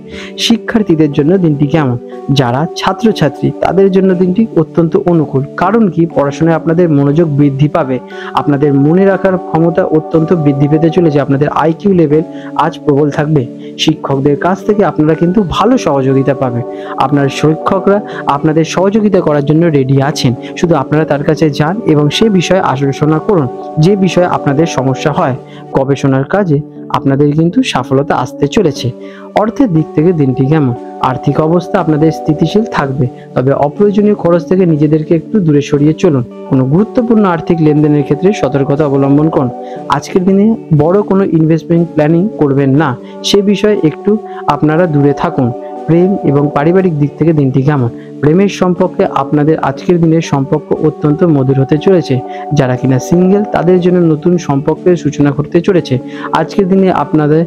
শিক্ষার্থীদের জন্য দিনটি কেমন? যারা ছাত্রছাত্রী তাদের জন্য দিনটি অত্যন্ত অনুকূল, কারণ কি পড়াশোনায় আপনাদের মনোযোগ বৃদ্ধি পাবে, আপনাদের মনে রাখার ক্ষমতা অত্যন্ত বৃদ্ধি পেতে চলেছে, আপনাদের আইকিউ লেভেল আজ প্রবল থাকবে। শিক্ষকদের কাছ থেকে আপনারা কিন্তু ভালো সহযোগিতা পাবেন। আপনার শিক্ষকরা আপনাদের সহযোগিতা করার জন্য রেডি আছেন, শুধু আপনারা তার কাছে যান এবং সে বিষয়ে আলোচনা করুন যে বিষয়ে আপনাদের সমস্যা হয়। গবেষণার কাজে আপনাদের কিন্তু সফলতা আসতে চলেছে। অর্থের দিক থেকে দিনটি কেমন? আর্থিক অবস্থা আপনাদের স্থিতিশীল থাকবে, তবে অপ্রয়োজনীয় খরচ থেকে নিজেদেরকে একটু দূরে সরিয়ে চলুন। কোনো গুরুত্বপূর্ণ আর্থিক লেনদেনের ক্ষেত্রে সতর্কতা অবলম্বন করুন। আজকের দিনে বড় কোনো ইনভেস্টমেন্ট প্ল্যানিং করবেন না, সে বিষয়ে একটু আপনারা দূরে থাকুন। প্রেম এবং পারিবারিক দিক থেকে দিনটি কেমন? প্রেমের সম্পর্কে আপনাদের আজকের দিনের সম্পর্ক অত্যন্ত মধুর হতে চলেছে। যারা কিনা সিঙ্গেল তাদের জন্য নতুন সম্পর্কের সূচনা করতে চলেছে। আজকের দিনে আপনাদের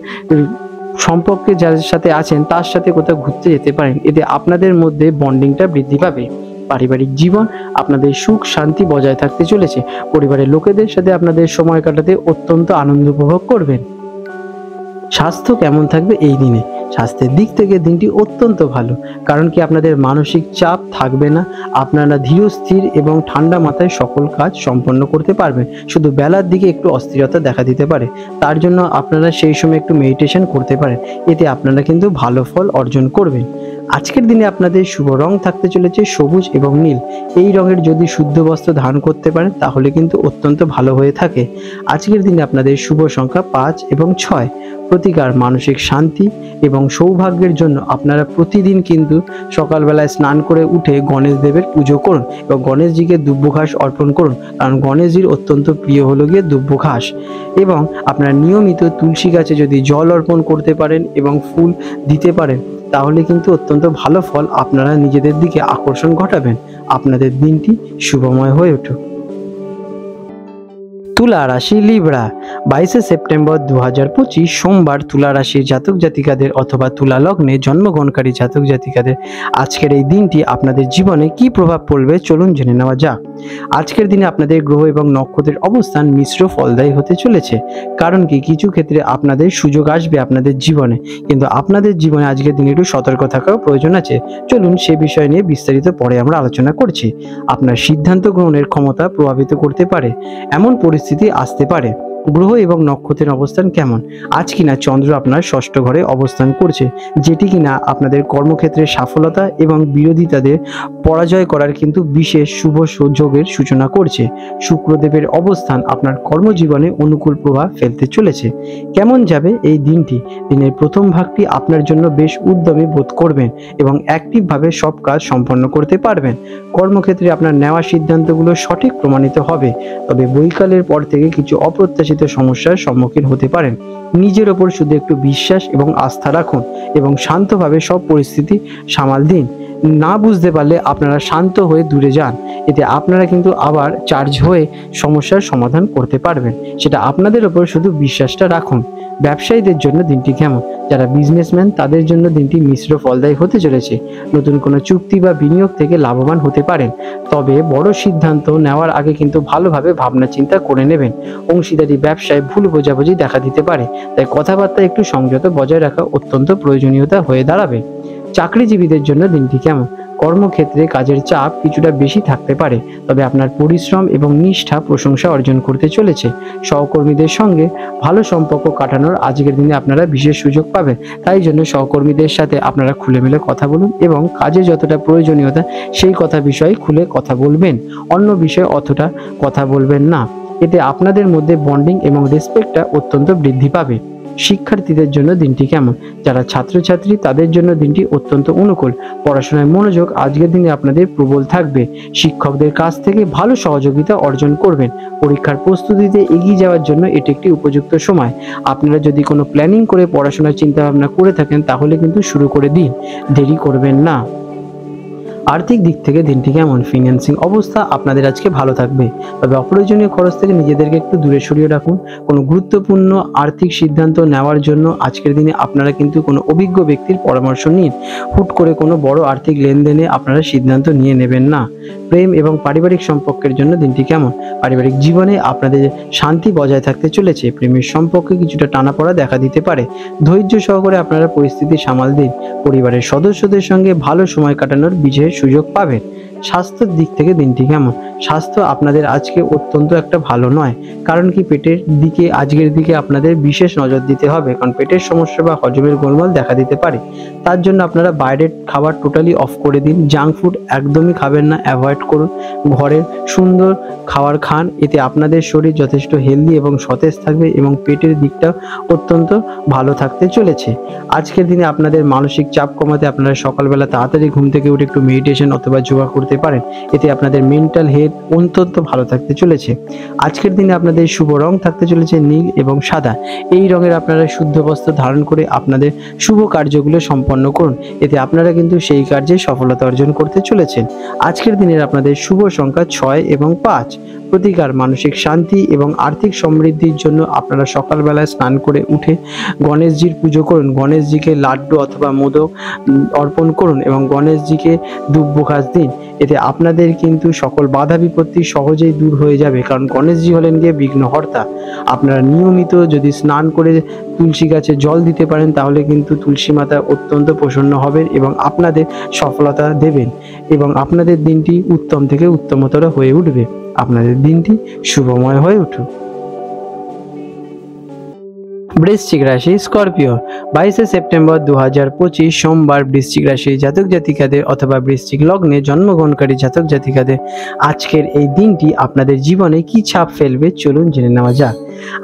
সম্পর্কে যার সাথে আছেন তার সাথে কোথাও ঘুরতে যেতে পারেন, এতে আপনাদের মধ্যে বন্ডিংটা বৃদ্ধি পাবে। পারিবারিক জীবন আপনাদের সুখ শান্তি বজায় থাকতে চলেছে। পরিবারের লোকেদের সাথে আপনাদের সময় কাটাতে অত্যন্ত আনন্দ উপভোগ করবেন। স্বাস্থ্য কেমন থাকবে এই দিনে? স্বাস্থ্যের দিক থেকে দিনটি অত্যন্ত ভালো, কারণ কি আপনাদের মানসিক চাপ থাকবে না, আপনারা ধীর স্থির এবং ঠান্ডা মাথায় সকল কাজ সম্পন্ন করতে পারবেন। শুধু বেলার দিকে একটু অস্থিরতা দেখা দিতে পারে, তার জন্য আপনারা সেই সময় একটু মেডিটেশন করতে পারেন, এতে আপনারা কিন্তু ভালো ফল অর্জন করবেন। আজকের দিনে আপনাদের শুভ রং থাকতে চলেছে সবুজ এবং নীল। এই রঙের যদি শুদ্ধ বস্ত্র ধারণ করতে পারেন তাহলে কিন্তু অত্যন্ত ভালো হয়ে থাকে। আজকের দিনে আপনাদের শুভ সংখ্যা 5 এবং 6। প্রতিকার মানসিক শান্তি এবং সৌভাগ্যের জন্য আপনারা প্রতিদিন কিন্তু সকালবেলায় স্নান করে উঠে গণেশ দেবের পুজো করুন এবং গণেশজিকে দুব্য ঘাস অর্পণ করুন, কারণ গণেশজির অত্যন্ত প্রিয় হলো গিয়ে দুব্য ঘাস। এবং আপনারা নিয়মিত তুলসী গাছে যদি জল অর্পণ করতে পারেন এবং ফুল দিতে পারেন তাহলে কিন্তু অত্যন্ত ভালো ফল আপনারা নিজেদের দিকে আকর্ষণ ঘটাবেন। আপনাদের দিনটি শুভময় হয়ে উঠুক। তুলা রাশি লিব্রা, 22 সেপ্টেম্বর 2025 সোমবার তুলা রাশির জাতক জাতিকাদের অথবা তুলা লগ্নে জন্মগ্রহণকারী জাতক জাতিকাদের আজকের এই দিনটি আপনাদের জীবনে কি প্রভাব পড়বে চলুন জেনে নেওয়া যাক। আজকের দিনে আপনাদের গ্রহ এবং নক্ষত্রের অবস্থান মিশ্র ফলদায়ী হতে চলেছে, কারণ কি কিছু ক্ষেত্রে আপনাদের সুযোগ আসবে আপনাদের জীবনে, কিন্তু আপনাদের জীবনে আজকের দিনে একটু সতর্ক থাকার প্রয়োজন আছে। চলুন সে বিষয় নিয়ে বিস্তারিত পরে আমরা আলোচনা করছি। আপনার সিদ্ধান্ত গ্রহণের ক্ষমতা প্রভাবিত করতে পারে এমন পরিস্থিতি আসতে পারে। গ্রহ এবং নক্ষত্রের অবস্থান কেমন? আজ কিনা চন্দ্র আপনার ষষ্ঠ ঘরে অবস্থান করছে, যেটি কিনা আপনাদের কর্মক্ষেত্রে সফলতা এবং বিরোধিতাদের পরাজয় করার কিন্তু বিশেষ শুভ সুযোগের সূচনা করছে। শুক্রদেবের অবস্থান আপনার কর্মজীবনে অনুকূল প্রভাব ফেলতে চলেছে। কেমন যাবে এই দিনটি? দিনের প্রথম ভাগটি আপনার জন্য বেশ উদ্যমী বোধ করবেন এবং অ্যাক্টিভভাবে সব কাজ সম্পন্ন করতে পারবেন। কর্মক্ষেত্রে আপনার নেওয়া সিদ্ধান্তগুলো সঠিক প্রমাণিত হবে, তবে বৈকালের পর থেকে কিছু অপ্রত্যাশিত সমস্যার সম্মুখীন হতে পারেন। নিজের ওপর শুধু একটু বিশ্বাস এবং আস্থা রাখুন এবং শান্তভাবে সব পরিস্থিতি সামাল দিন। না বুঝতে পারলে আপনারা শান্ত হয়ে দূরে যান, এতে আপনারা কিন্তু আবার চার্জ হয়ে সমস্যার সমাধান করতে পারবেন। সেটা আপনাদের ওপর শুধু বিশ্বাসটা রাখুন। ব্যবসায়ীদের জন্য দিনটি কেমন? যারা বিজনেসম্যান তাদের জন্য দিনটি মিশ্র ফলদায়ী হতে চলেছে। নতুন কোনো চুক্তি বা বিনিয়োগ থেকে লাভবান হতে পারেন, তবে বড় সিদ্ধান্ত নেওয়ার আগে কিন্তু ভালোভাবে ভাবনা চিন্তা করে নেবেন। অংশীদারি ব্যবসায় ভুল বোঝাবুঝি দেখা দিতে পারে, তাই কথাবার্তা একটু সংযত বজায় রাখা অত্যন্ত প্রয়োজনীয়তা হয়ে দাঁড়াবে। চাকরিজীবীদের জন্য দিনটি কেমন? কর্মক্ষেত্রে কাজের চাপ কিছুটা বেশি থাকতে পারে, তবে আপনার পরিশ্রম এবং নিষ্ঠা প্রশংসা অর্জন করতে চলেছে। সহকর্মীদের সঙ্গে ভালো সম্পর্ক কাটানোর আজকের দিনে আপনারা বিশেষ সুযোগ পাবেন, তাই জন্য সহকর্মীদের সাথে আপনারা খুলে কথা বলুন এবং কাজে যতটা প্রয়োজনীয়তা সেই কথা বিষয়ে খুলে কথা বলবেন, অন্য বিষয়ে অতটা কথা বলবেন না। এতে আপনাদের মধ্যে বন্ডিং এবং রেসপেক্টটা অত্যন্ত বৃদ্ধি পাবে। শিক্ষার্থীদের জন্য দিনটি কেমন? যারা ছাত্রছাত্রী তাদের জন্য দিনটি অত্যন্ত অনুকূল। পড়াশোনায় মনোযোগ আজকের দিনে আপনাদের প্রবল থাকবে। শিক্ষকদের কাছ থেকে ভালো সহযোগিতা অর্জন করবেন। পরীক্ষার প্রস্তুতিতে এগিয়ে যাওয়ার জন্য এটি একটি উপযুক্ত সময়। আপনারা যদি কোনো প্ল্যানিং করে পড়াশোনার চিন্তাভাবনা করে থাকেন তাহলে কিন্তু শুরু করে দিন, দেরি করবেন না। আর্থিক দিক থেকে দিনটি কেমন? ফিন্যান্সিং অবস্থা আপনাদের আজকে ভালো থাকবে, তবে অপ্রয়োজনীয় খরচ থেকে নিজেদেরকে একটু দূরে সরিয়ে রাখুন। কোনো গুরুত্বপূর্ণ আর্থিক সিদ্ধান্ত নেওয়ার জন্য আজকের দিনে আপনারা কিন্তু কোনো অভিজ্ঞ ব্যক্তির পরামর্শ নিন। হুট করে কোনো বড় আর্থিক লেনদেনে আপনারা সিদ্ধান্ত নিয়ে নেবেন না। প্রেম এবং পারিবারিক সম্পর্কের জন্য দিনটি কেমন? পারিবারিক জীবনে আপনাদের শান্তি বজায় থাকতে চলেছে। প্রেমের সম্পর্কে কিছুটা টানাপড়া দেখা দিতে পারে। ধৈর্য সহকারে আপনারা পরিস্থিতি সামাল দিন। পরিবারের সদস্যদের সঙ্গে ভালো সময় কাটানোর বিশেষ সুযোগ পাবেন। স্বাস্থ্যের দিক থেকে দিনটি কেমন? স্বাস্থ্য আপনাদের আজকে অত্যন্ত একটা ভালো নয়। কারণ কি, পেটের দিকে আজকের দিকে আপনাদের বিশেষ নজর দিতে হবে, কারণ পেটের সমস্যা বা হজমের গোলমাল দেখা দিতে পারে। তার জন্য আপনারা বাইরের খাবার টোটালি অফ করে দিন। জাঙ্ক ফুড একদমই খাবেন না, অ্যাভয়েড করুন। ঘরের সুন্দর খাবার খান, এতে আপনাদের শরীর যথেষ্ট হেলদি এবং সতেজ থাকবে এবং পেটের দিকটা অত্যন্ত ভালো থাকতে চলেছে। আজকের দিনে আপনাদের মানসিক চাপ কমাতে আপনারা সকালবেলা তাড়াতাড়ি ঘুম থেকে উঠে একটু মেডিটেশন অথবা যোগা করতে পারেন। এতে আপনাদের মেন্টাল হেলথ অত্যন্ত ভালো থাকতে চলেছে। আজকের দিনে আপনাদের শুভ রং থাকতে চলেছে নীল এবং সাদা। এই রঙের আপনারা শুদ্ধ বস্ত্র ধারণ করে আপনাদের শুভ কার্যগুলো সম্পন্ন করুন। এতে আপনারা কিন্তু সেই কার্যে সফলতা অর্জন করতে চলেছেন। আজকের দিনের আপনাদের শুভ সংখ্যা 6 এবং 5। প্রতিকার মানসিক শান্তি এবং আর্থিক সমৃদ্ধির জন্য আপনারা সকালবেলায় স্নান করে উঠে গণেশজির পুজো করুন। গণেশজিকে লাড্ডু অথবা মোদক অর্পণ করুন এবং গণেশজিকে দুব্য ঘাস দিন। এতে আপনাদের কিন্তু সকল বাধা বিপত্তি সহজেই দূর হয়ে যাবে, কারণ গণেশজি হলেন গিয়ে বিঘ্নহর্তা। আপনারা নিয়মিত যদি স্নান করে তুলসী গাছে জল দিতে পারেন তাহলে কিন্তু তুলসী মাতা অত্যন্ত প্রসন্ন হবেন এবং আপনাদের সফলতা দেবেন এবং আপনাদের দিনটি উত্তম থেকে উত্তমতর হয়ে উঠবে। আপনাদের দিনটি শুভময় হয়ে উঠুক। বৃশ্চিক রাশি, স্করপিও। 22 সেপ্টেম্বর 2025 সোমবার বৃশ্চিক রাশি জাতক জাতিকাদের অথবা বৃশ্চিক লগ্নে জন্মগ্রহণকারী জাতক জাতিকাদের আজকের এই দিনটি আপনাদের জীবনে কি ছাপ ফেলবে চলুন জেনে নেওয়া যাক।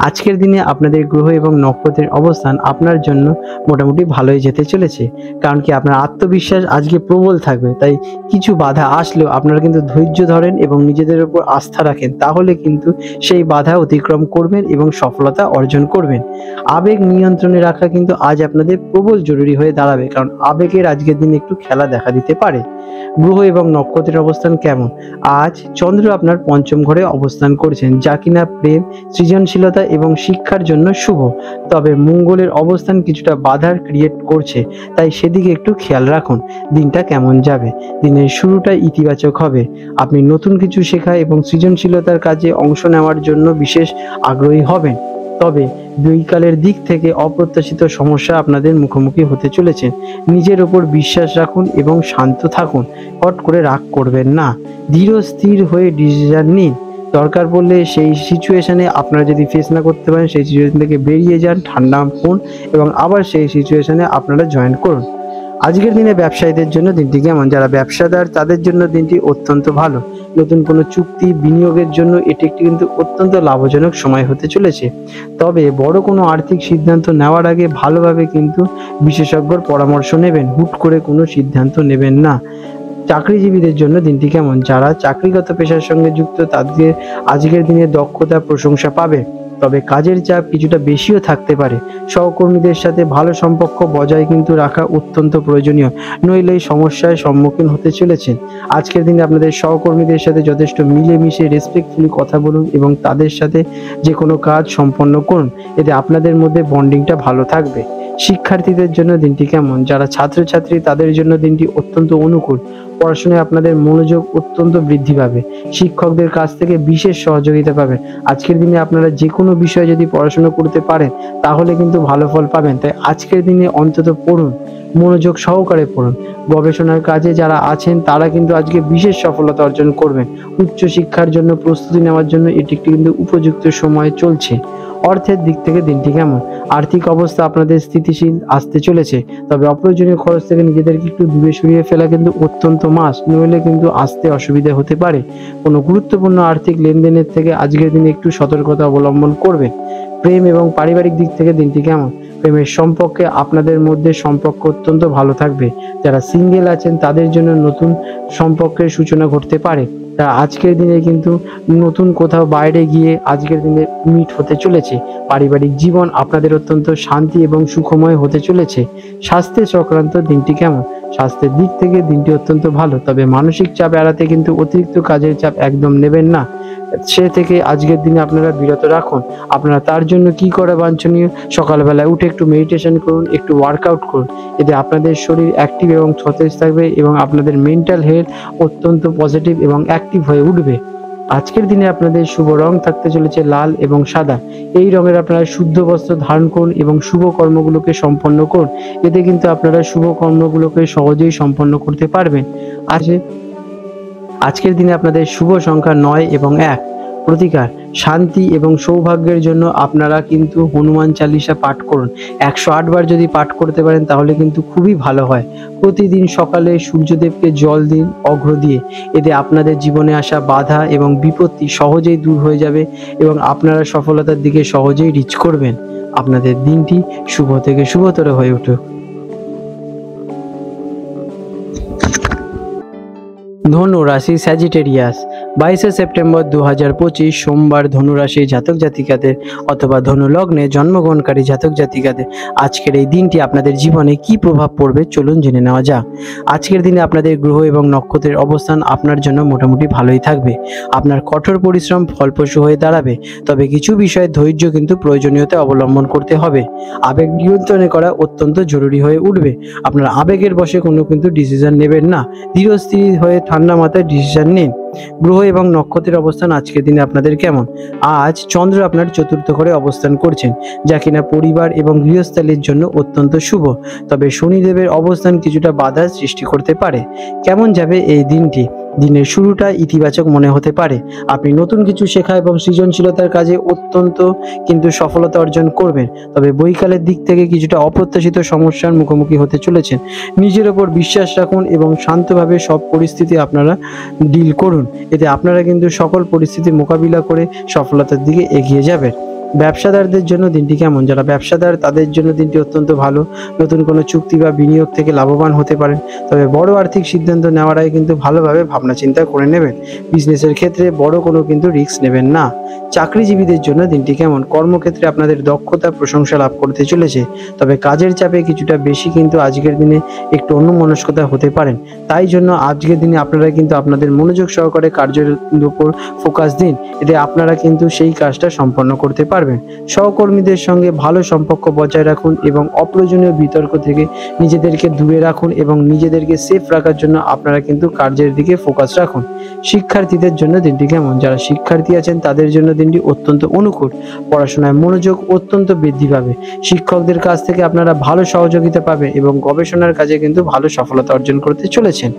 আজকের দিনে আপনাদের গ্রহ এবং নক্ষত্রের অবস্থান আপনার জন্য মোটামুটি ভালোই যেতে চলেছে, কারণ কি আপনার আত্মবিশ্বাস আজকে প্রবল থাকবে। তাই কিছু বাধা আসলেও আপনারা কিন্তু ধৈর্য ধরেন এবং নিজেদের উপর আস্থা রাখেন, তাহলে কিন্তু সেই বাধা অতিক্রম করবেন এবং সফলতা অর্জন করবেন। আবেগ নিয়ন্ত্রণে রাখা কিন্তু আজ আপনাদের প্রবল জরুরি হয়ে দাঁড়াবে, কারণ আবেগের আজকের দিনে একটু খেলা দেখা দিতে পারে। গ্রহ এবং নক্ষত্রের অবস্থান কেমন? আজ চন্দ্র আপনার পঞ্চম ঘরে অবস্থান করছেন, যা কিনা প্রেম, সৃজনশীলতা এবং শিক্ষার জন্য শুভ। তবে মঙ্গলের অবস্থান কিছুটা বাধার ক্রিয়েট করছে, তাই সেদিকে একটু খেয়াল রাখুন। দিনটা কেমন যাবে? দিনের শুরুটা ইতিবাচক হবে। আপনি নতুন কিছু শেখা এবং সৃজনশীলতার কাজে অংশ নেওয়ার জন্য বিশেষ আগ্রহী হবেন। তবে বৈকালের দিক থেকে অপ্রত্যাশিত সমস্যা আপনাদের মুখোমুখি হতে চলেছেন। নিজের ওপর বিশ্বাস রাখুন এবং শান্ত থাকুন। হট করে রাগ করবেন না। ধীর স্থির হয়ে ডিসিশন নিন। দরকার পড়লে সেই সিচুয়েশনে আপনারা যদি ফেস না করতে পারেন সেই সিচুয়েশন থেকে বেরিয়ে যান, ঠান্ডা হন এবং আবার সেই সিচুয়েশনে আপনারা জয়েন করুন। আজকের দিনে ব্যবসায়ীদের জন্য দিনটি কেমন? যারা ব্যবসাদার তাদের জন্য দিনটি অত্যন্ত ভালো। নতুন কোনো চুক্তি বিনিয়োগের জন্য এটি একটি কিন্তু অত্যন্ত লাভজনক সময় হতে চলেছে। তবে বড় কোনো আর্থিক সিদ্ধান্ত নেওয়ার আগে ভালোভাবে কিন্তু বিশেষজ্ঞর পরামর্শ নেবেন। হুট করে কোনো সিদ্ধান্ত নেবেন না। চাকরিজীবীদের জন্য দিনটি কেমন? যারা চাকরিগত পেশার সঙ্গে যুক্ত তাদের আজকের দিনে দক্ষতা প্রশংসা পাবে, তবে কাজের চাপ কিছুটা বেশিও থাকতে পারে। সহকর্মীদের সাথে ভালো সম্পর্ক বজায় কিন্তু রাখা অত্যন্ত প্রয়োজনীয়, নইলে এই সমস্যার সম্মুখীন হতে চলেছেন। আজকের দিনে আপনাদের সহকর্মীদের সাথে যথেষ্ট মিলেমিশে রেসপেক্টফুলি কথা বলুন এবং তাদের সাথে যে কোনো কাজ সম্পন্ন করুন, এতে আপনাদের মধ্যে বন্ডিংটা ভালো থাকবে। শিক্ষার্থীদের জন্য দিনটি কেমন? যারা ছাত্রছাত্রী তাদের জন্য দিনটি অত্যন্ত অনুকূল। পড়াশোনায় আপনাদের মনোযোগ অত্যন্ত বৃদ্ধি পাবে। শিক্ষকদের কাছ থেকে বিশেষ সহযোগিতা পাবেন। আজকের দিনে আপনারা যে কোনো বিষয়ে যদি পড়াশোনা করতে পারেন তাহলে কিন্তু ভালো ফল পাবেন। তাই আজকের দিনে অন্তত পড়ুন, মনোযোগ সহকারে পড়ুন। গবেষণার কাজে যারা আছেন তারা কিন্তু আজকে বিশেষ সফলতা অর্জন করবেন। উচ্চ শিক্ষার জন্য প্রস্তুতি নেওয়ার জন্য এটি একটি কিন্তু উপযুক্ত সময় চলছে। অর্থের দিক থেকে দিনটি কেমন? আর্থিক অবস্থা আপনাদের স্থিতিশীল আসতে চলেছে, তবে অপ্রয়োজনীয় খরচ থেকে নিজেদেরকে একটু দূরে সরিয়ে ফেলা কিন্তু অত্যন্ত মাস্ট, নইলে কিন্তু আসতে অসুবিধা হতে পারে। কোনো গুরুত্বপূর্ণ আর্থিক লেনদেনের থেকে আজকের দিনে একটু সতর্কতা অবলম্বন করবেন। প্রেম এবং পারিবারিক দিক থেকে দিনটি কেমন? প্রেমের সম্পর্কে আপনাদের মধ্যে সম্পর্ক অত্যন্ত ভালো থাকবে। যারা সিঙ্গেল আছেন তাদের জন্য নতুন সম্পর্কের সূচনা ঘটতে পারে। তারা আজকের দিনে কিন্তু নতুন কোথাও বাইরে গিয়ে আজকের দিনে মিট হতে চলেছে। পারিবারিক জীবন আপনাদের অত্যন্ত শান্তি এবং সুখময় হতে চলেছে। স্বাস্থ্য সংক্রান্ত দিনটি কেমন? স্বাস্থ্যের দিক থেকে দিনটি অত্যন্ত ভালো, তবে মানসিক চাপ এড়াতে কিন্তু অতিরিক্ত কাজের চাপ একদম নেবেন না। সে থেকে আজকের দিনে আপনারা বিরত রাখুন। আপনারা তার জন্য কি করা বাঞ্ছনীয়, সকালবেলায় উঠে একটু মেডিটেশন করুন, একটু ওয়ার্কআউট করুন। এতে আপনাদের শরীর অ্যাক্টিভ এবং সতেজ থাকবে এবং আপনাদের মেন্টাল হেলথ অত্যন্ত পজিটিভ এবং অ্যাক্টিভ হয়ে উঠবে। আজকের দিনে আপনাদের শুভ রং থাকতে চলেছে লাল এবং সাদা। এই রঙের আপনারা শুদ্ধ বস্ত্র ধারণ করুন এবং শুভ কর্মগুলোকে সম্পন্ন করুন। এতে কিন্তু আপনারা শুভ কর্মগুলোকে সহজেই সম্পন্ন করতে পারবেন। আজকের দিনে আপনাদের শুভ সংখ্যা 9 এবং 1। প্রতিকার শান্তি এবং সৌভাগ্যের জন্য আপনারা কিন্তু হনুমান চালিসা পাঠ করুন। 108 বার যদি পাঠ করতে পারেন তাহলে কিন্তু খুবই ভালো হয়। প্রতিদিন সকালে সূর্যদেবকে জল দিন অর্ঘ্য দিয়ে। এতে আপনাদের জীবনে আসা বাধা এবং বিপত্তি সহজেই দূর হয়ে যাবে এবং আপনারা সফলতার দিকে সহজেই রিচ করবেন। আপনাদের দিনটি শুভ থেকে শুভতর হয়ে উঠুক। ধনু রাশি স্যাজিটেরিয়াস, 22 সেপ্টেম্বর 2025 সোমবার ধনু রাশি জাতক জাতিকাদের অথবা ধনু লগ্নে জন্মগ্রহণকারী জাতক জাতিকাদের আজকের এই দিনটি আপনাদের জীবনে কি প্রভাব পড়বে চলুন জেনে নেওয়া যাক। আজকের দিনে আপনাদের গ্রহ এবং নক্ষত্রের অবস্থান আপনার জন্য মোটামুটি ভালোই থাকবে। আপনার কঠোর পরিশ্রম ফলপ্রসূ হয়ে দাঁড়াবে, তবে কিছু বিষয়ে ধৈর্য কিন্তু প্রয়োজনীয়তা অবলম্বন করতে হবে। আবেগ নিয়ন্ত্রণে করা অত্যন্ত জরুরি হয়ে উঠবে। আপনার আবেগের বশে কোনো কিন্তু ডিসিশন নেবেন না, ধীরস্থির হয়ে ঠান্ডা মাথায় ডিসিশন নিন। গ্রহ এবং নক্ষত্রের অবস্থান আজকের দিনে আপনাদের কেমন? আজ চন্দ্র আপনার চতুর্থ ঘরে অবস্থান করছেন, যা কিনা পরিবার এবং গৃহস্থালির জন্য অত্যন্ত শুভ, তবে শনিদেবের অবস্থান কিছুটা বাধার সৃষ্টি করতে পারে। কেমন যাবে এই দিনটি? দিনের শুরুটা ইতিবাচক মনে হতে পারে। আপনি নতুন কিছু শেখা এবং সৃজনশীলতার কাজে অত্যন্ত কিন্তু সফলতা অর্জন করবেন, তবে বৈকালের দিক থেকে কিছুটা অপ্রত্যাশিত সমস্যার মুখোমুখি হতে চলেছেন। নিজের ওপর বিশ্বাস রাখুন এবং শান্তভাবে সব পরিস্থিতি আপনারা ডিল করুন। এতে আপনারা কিন্তু সকল পরিস্থিতি মোকাবিলা করে সফলতার দিকে এগিয়ে যাবেন। ব্যবসাদারদের জন্য দিনটি কেমন? যারা ব্যবসাদার তাদের জন্য দিনটি অত্যন্ত ভালো। নতুন কোনো চুক্তি বা বিনিয়োগ থেকে লাভবান হতে পারেন, তবে বড় আর্থিক সিদ্ধান্ত নেওয়ার আগে কিন্তু ভালোভাবে ভাবনা চিন্তা করে নেবেন। বিজনেসের ক্ষেত্রে বড় কোনো কিন্তু রিস্ক নেবেন না। চাকরিজীবীদের জন্য দিনটি কেমন? কর্মক্ষেত্রে আপনাদের দক্ষতা প্রশংসা লাভ করতে চলেছে, তবে কাজের চাপে কিছুটা বেশি কিন্তু আজকের দিনে একটু অন্যমনস্কতা হতে পারেন। তাই জন্য আজকের দিনে আপনারা কিন্তু আপনাদের মনোযোগ সহকারে কার্যের উপর ফোকাস দিন। এতে আপনারা কিন্তু সেই কাজটা সম্পন্ন করতে পারবেন। সহকর্মীদের সঙ্গে ভালো সম্পর্ক বজায় রাখুন এবং অপ্রয়োজনীয় বিতর্ক থেকে নিজেদেরকে দূরে রাখুন এবং নিজেদেরকে সেফ রাখার জন্য আপনারা কিন্তু কার্যের দিকে ফোকাস রাখুন। শিক্ষার্থীদের জন্য দিনটি কেমন? যারা শিক্ষার্থী আছেন তাদের জন্য দিনটি অত্যন্ত অনুকূল। পড়াশোনায় মনোযোগ অত্যন্ত বৃদ্ধি পাবে। শিক্ষকদের কাছ থেকে আপনারা ভালো সহযোগিতা পাবেন এবং গবেষণার কাজে কিন্তু ভালো সফলতা অর্জন করতে চলেছেন।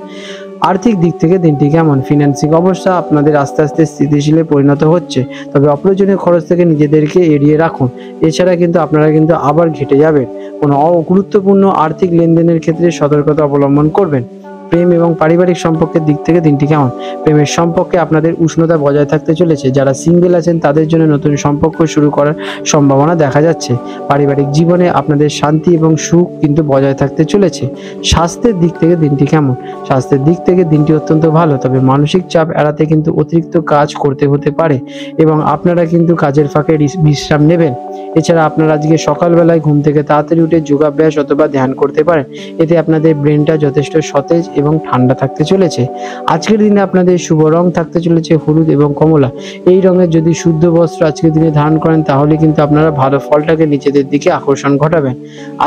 আর্থিক দিক থেকে দিনটি কেমন? ফিন্যান্সিং অবস্থা আপনাদের আস্তে আস্তে স্থিতিশীলে পরিণত হচ্ছে, তবে অপ্রয়োজনীয় খরচ থেকে নিজেদেরকে এড়িয়ে রাখুন। এছাড়া কিন্তু আপনারা কিন্তু আবার ঘেটে যাবেন। কোনো গুরুত্বপূর্ণ আর্থিক লেনদেনের ক্ষেত্রে সতর্কতা অবলম্বন করবেন। প্রেম এবং পারিবারিক সম্পর্কের দিক থেকে দিনটি কেমন? প্রেমের সম্পর্কে আপনাদের উষ্ণতা বজায় থাকতে চলেছে। যারা সিঙ্গেল আছেন তাদের জন্য নতুন সম্পর্ক শুরু করার সম্ভাবনা দেখা যাচ্ছে। পারিবারিক জীবনে আপনাদের শান্তি এবং সুখ কিন্তু বজায় থাকতে চলেছে। স্বাস্থ্যের দিক থেকে দিনটি কেমন? স্বাস্থ্যের দিক থেকে দিনটি অত্যন্ত ভালো, তবে মানসিক চাপ এড়াতে কিন্তু অতিরিক্ত কাজ করতে হতে পারে এবং আপনারা কিন্তু কাজের ফাঁকে বিশ্রাম নেবেন। এছাড়া আপনারা আজকে সকালবেলায় ঘুম থেকে তাড়াতাড়ি উঠে যোগাভ্যাস অথবা ধ্যান করতে পারেন। এতে আপনাদের ব্রেনটা যথেষ্ট সতেজ এবং ঠান্ডা থাকতে চলেছে। আজকের দিনে আপনাদের শুভ রং থাকতে চলেছে হলুদ এবং কমলা। এই রঙের যদি শুদ্ধ বস্ত্র আজকের দিনে ধারণ করেন তাহলে কিন্তু আপনারা ভালো ফলটাকে নিজেদের দিকে আকর্ষণ ঘটাবেন।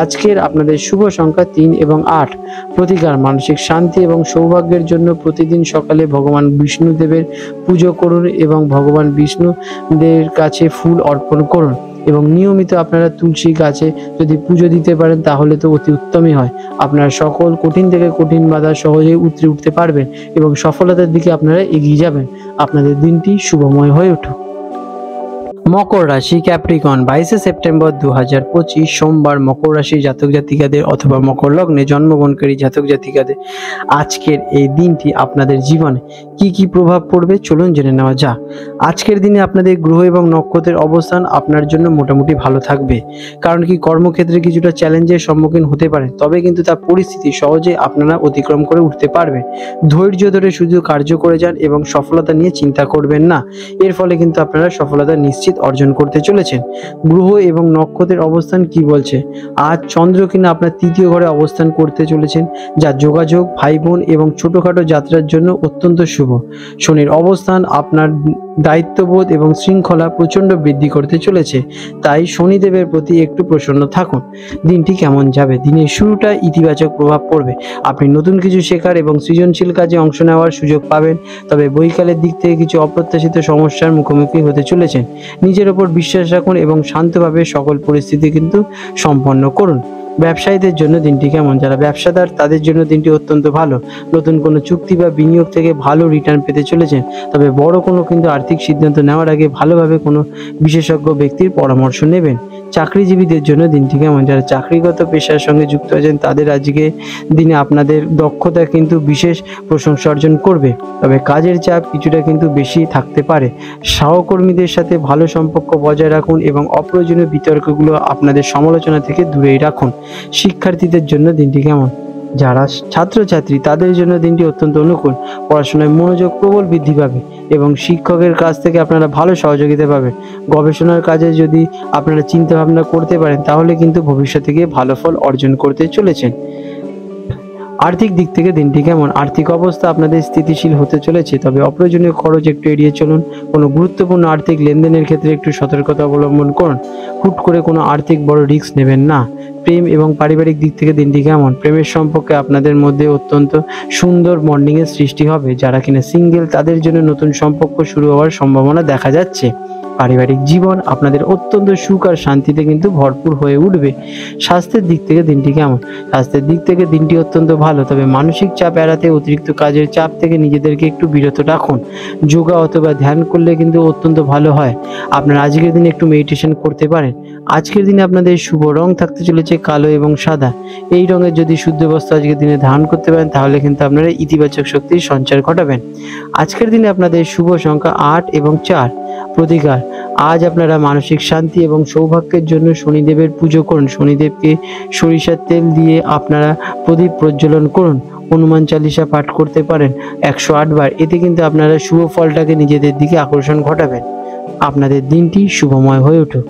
আজকের আপনাদের শুভ সংখ্যা 3 এবং 8। প্রতিকার মানসিক শান্তি এবং সৌভাগ্যের জন্য প্রতিদিন সকালে ভগবান বিষ্ণুদেবের পুজো করুন এবং ভগবান বিষ্ণুদের কাছে ফুল অর্পণ করুন এবং নিয়মিত আপনারা তুলসী গাছে যদি পুজো দিতে পারেন তাহলে তো অতি উত্তমই হয়। আপনারা সকল কঠিন থেকে কঠিন বাধা সহজেই উতরে উঠতে পারবেন এবং সফলতার দিকে আপনারা এগিয়ে যাবেন। আপনাদের দিনটি শুভময় হয়ে উঠুক। মকর রাশি ক্যাপ্রিকন, 22 সেপ্টেম্বর 2025 সোমবার মকর রাশি জাতক জাতিকাদের অথবা মকর লগ্নে জন্মগ্রহণকারী জাতক জাতিকাদের আজকের এই দিনটি আপনাদের জীবনে কি কি প্রভাব পড়বে চলুন জেনে নেওয়া যাক। আজকের দিনে আপনাদের গ্রহ এবং নক্ষত্রের অবস্থান আপনার জন্য মোটামুটি ভালো থাকবে, কারণ কি কর্মক্ষেত্রে কিছুটা চ্যালেঞ্জের সম্মুখীন হতে পারে, তবে কিন্তু তার পরিস্থিতি সহজে আপনারা অতিক্রম করে উঠতে পারবেন। ধৈর্য ধরে শুধু কার্য করে যান এবং সফলতা নিয়ে চিন্তা করবেন না, এর ফলে কিন্তু আপনারা সফলতা নিশ্চিত অর্জন করতে চলেছেন। গ্রহ এবং নক্ষত্রের অবস্থান কি বলছে? আজ চন্দ্র কিনা আপনার তৃতীয় ঘরে অবস্থান করতে চলেছেন, যা যোগাযোগ, ভাই বোন এবং ছোটখাটো যাত্রার জন্য অত্যন্ত শুভ। শনির অবস্থান আপনার দায়িত্ববোধ এবং শৃঙ্খলা প্রচণ্ড বৃদ্ধি করতে চলেছে, তাই শনিদেবের প্রতি একটু প্রসন্ন থাকুন। দিনটি কেমন যাবে? দিনের শুরুটা ইতিবাচক প্রভাব পড়বে, আপনি নতুন কিছু শেখার এবং সৃজনশীল কাজে অংশ নেওয়ার সুযোগ পাবেন। তবে বৈকালের দিক থেকে কিছু অপ্রত্যাশিত সমস্যার মুখোমুখি হতে চলেছেন। নিজের ওপর বিশ্বাস রাখুন এবং শান্তভাবে সকল পরিস্থিতি কিন্তু সম্পন্ন করুন। ব্যবসায়ীদের জন্য দিনটি কেমন? যারা ব্যবসাদার তাদের জন্য দিনটি অত্যন্ত ভালো। নতুন কোনো চুক্তি বা বিনিয়োগ থেকে ভালো রিটার্ন পেতে চলেছেন। তবে বড় কোনো কিন্তু আর্থিক সিদ্ধান্ত নেওয়ার আগে ভালোভাবে কোনো বিশেষজ্ঞ ব্যক্তির পরামর্শ নেবেন। চাকরিজীবীদের জন্য দিনটি কেমন? যারা চাকরিগত পেশার সঙ্গে যুক্ত আছেন তাদের আজকে দিনে আপনাদের দক্ষতা কিন্তু বিশেষ প্রশংসা অর্জন করবে, তবে কাজের চাপ কিছুটা কিন্তু বেশি থাকতে পারে। সহকর্মীদের সাথে ভালো সম্পর্ক বজায় রাখুন এবং অপ্রয়োজনীয় বিতর্কগুলো আপনাদের সমালোচনা থেকে দূরেই রাখুন। শিক্ষার্থীদের জন্য দিনটি কেমন? যারা ছাত্রছাত্রী তাদের জন্য দিনটি অত্যন্ত অনুকূল। পড়াশোনায় মনোযোগ প্রবল বৃদ্ধি পাবে এবং শিক্ষকের কাছ থেকে আপনারা ভালো সহযোগিতা পাবেন। গবেষণার কাজে যদি আপনারা চিন্তা ভাবনা করতে পারেন তাহলে কিন্তু ভবিষ্যতে গিয়ে ভালো ফল অর্জন করতে চলেছেন। আর্থিক দিক থেকে দিনটি কেমন? আর্থিক অবস্থা আপনাদের স্থিতিশীল হতে চলেছে, তবে অপ্রয়োজনীয় খরচ একটু এড়িয়ে চলুন। কোনো গুরুত্বপূর্ণ আর্থিক লেনদেনের ক্ষেত্রে একটু সতর্কতা অবলম্বন করুন। হুট করে কোনো আর্থিক বড় রিস্ক নেবেন না। প্রেম এবং পারিবারিক দিক থেকে দিনটি কেমন? প্রেমের সম্পর্কে আপনাদের মধ্যে অত্যন্ত সুন্দর বন্ডিংয়ের সৃষ্টি হবে। যারা কিনা সিঙ্গেল তাদের জন্য নতুন সম্পর্ক শুরু হওয়ার সম্ভাবনা দেখা যাচ্ছে। পারিবারিক জীবন আপনাদের অত্যন্ত সুখ আর শান্তিতে কিন্তু ভরপুর হয়ে উঠবে। স্বাস্থ্যের দিক থেকে দিনটি কেমন? স্বাস্থ্যের দিক থেকে দিনটি অত্যন্ত ভালো, তবে মানসিক চাপ এড়াতে অতিরিক্ত কাজের চাপ থেকে নিজেদেরকে একটু বিরত রাখুন। যোগা অথবা ধ্যান করলে কিন্তু অত্যন্ত ভালো হয়। আপনারা আজকের দিনে একটু মেডিটেশন করতে পারেন। আজকের দিনে আপনাদের শুভ রং থাকতে চলেছে কালো এবং সাদা। এই রঙের যদি শুদ্ধ বস্ত্র আজকের দিনে ধারণ করতে পারেন তাহলে কিন্তু আপনারা ইতিবাচক শক্তির সঞ্চার ঘটাবেন। আজকের দিনে আপনাদের শুভ সংখ্যা 8 এবং 4। প্রতিকার: আজ আপনারা মানসিক শান্তি এবং সৌভাগ্যের জন্য শনিদেবের পুজো করুন। শনিদেবকে সরিষার তেল দিয়ে আপনারা প্রদীপ প্রজ্বলন করুন। হনুমান চালিসা পাঠ করতে পারেন 108 বার। এতে কিন্তু আপনারা শুভ ফলটাকে নিজেদের দিকে আকর্ষণ ঘটাবেন। আপনাদের দিনটি শুভময় হয়ে উঠুক।